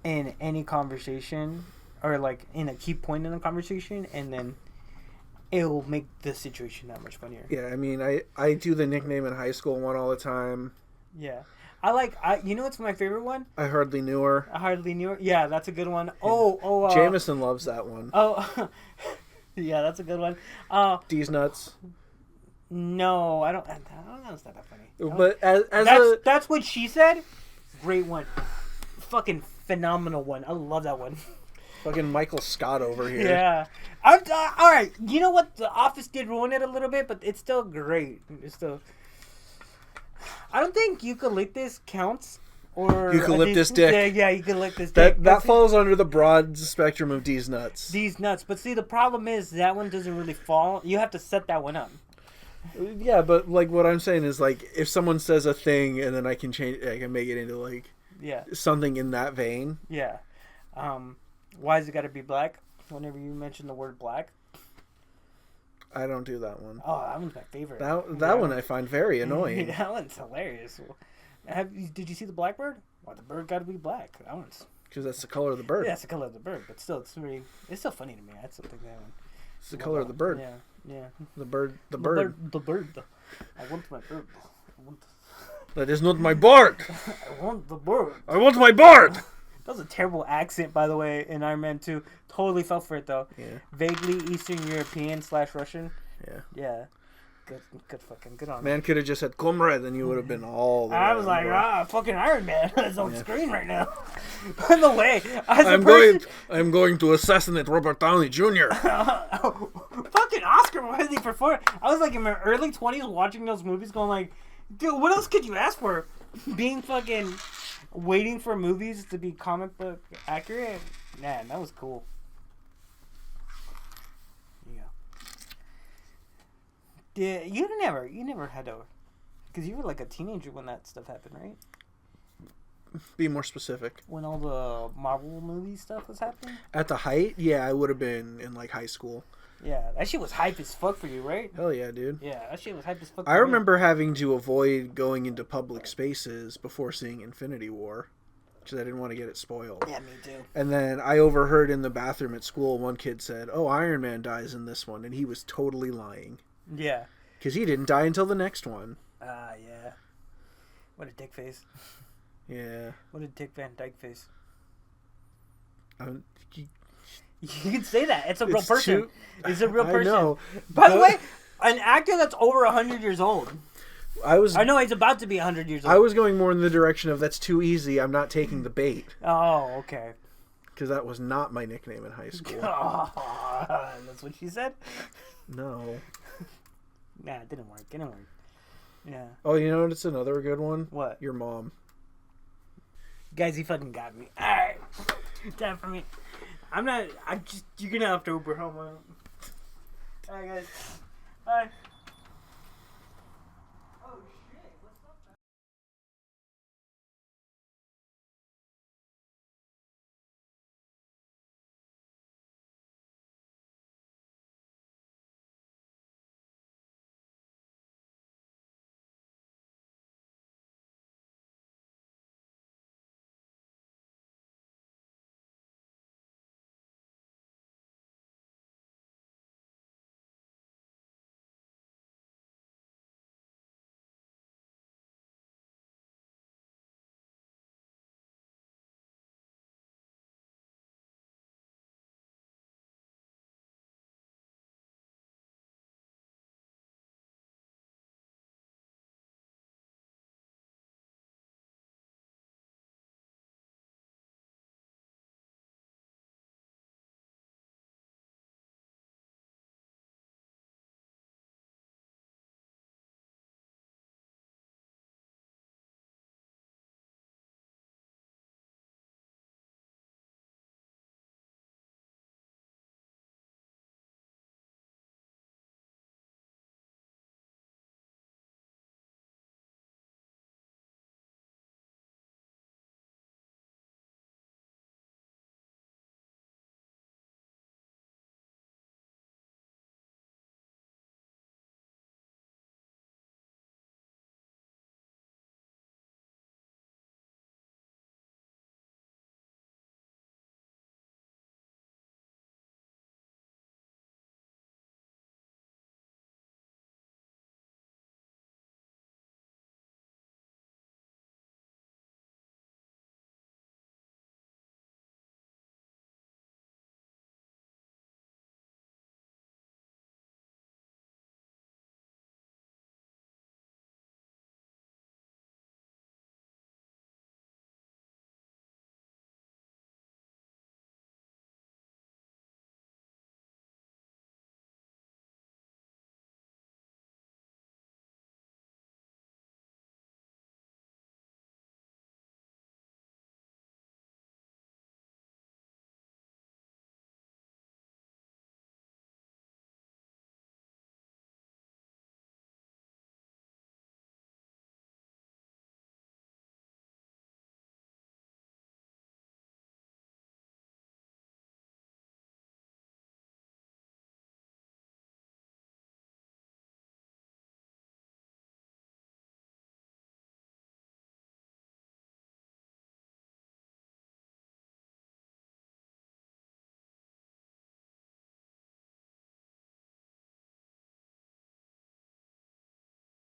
in any conversation or like in a key point in a conversation, and then it will make the situation that much funnier. Yeah, I mean, I do the nickname in high school one all the time. Yeah. You know what's my favorite one? I hardly knew her. I hardly knew her. Yeah, that's a good one. Jameson loves that one. Oh, yeah, that's a good one. D's nuts. No, I don't know. It's not that funny. But that's what she said. Great one. Fucking phenomenal one. I love that one. Fucking Michael Scott over here. Yeah. All right. You know what? The Office did ruin it a little bit, but it's still great. It's still. I don't think eucalyptus counts. Or eucalyptus dick. Yeah, eucalyptus dick. That falls under the broad spectrum of D's nuts. D's nuts. But see, the problem is that one doesn't really fall. You have to set that one up. Yeah, but like what I'm saying is like if someone says a thing and then I can make it into like something in that vein. Yeah. Why has it got to be black? Whenever you mention the word black. I don't do that one. Oh, that one's my favorite. That one I find very annoying. That one's hilarious. Did you see the blackbird? Why the bird got to be black? That one's because that's the color of the bird. Yeah, that's the color of the bird. But still, it's still funny to me. I still think that one. It's the color of the bird. Yeah. The bird. The bird. I want my bird. That is not my bird. I want the bird. I want my bird. That was a terrible accent, by the way, in Iron Man 2. Totally fell for it, though. Yeah. Vaguely Eastern European / Russian. Yeah. Yeah. Good on Man could have just said comrade, and you would have been all the way I was on like, board. fucking Iron Man is on screen right now. By the way, I'm going to assassinate Robert Downey Jr. fucking Oscar-worthy performance. I was like in my early 20s watching those movies going like, dude, what else could you ask for? Being fucking waiting for movies to be comic book accurate? Man, that was cool. Yeah, you never had to, because you were like a teenager when that stuff happened, right? Be more specific. When all the Marvel movie stuff was happening? At the height, yeah, I would have been in like high school. Yeah, that shit was hype as fuck for you, right? Hell yeah, dude. Yeah, that shit was hype as fuck for I me. remember having to avoid going into public spaces before seeing Infinity War, because I didn't want to get it spoiled. Yeah, me too. And then I overheard in the bathroom at school, one kid said, "Oh, Iron Man dies in this one," and he was totally lying. Yeah. Because he didn't die until the next one. Yeah. What a dick face. Yeah. What a Dick Van Dyke face. He- You can say that. It's a real It's person. too- It's a real I person. know, By the but- way, an actor that's over 100 years old. I know he's about to be 100 years old. I was going more in the direction of that's too easy. I'm not taking the bait. Oh, okay. Because that was not my nickname in high school. That's what she said? No. Nah, it didn't work. Yeah. Oh, you know what? It's another good one. What? Your mom. Guys, he fucking got me. Alright. Time for me. You're gonna have to Uber home. Alright, guys. Bye.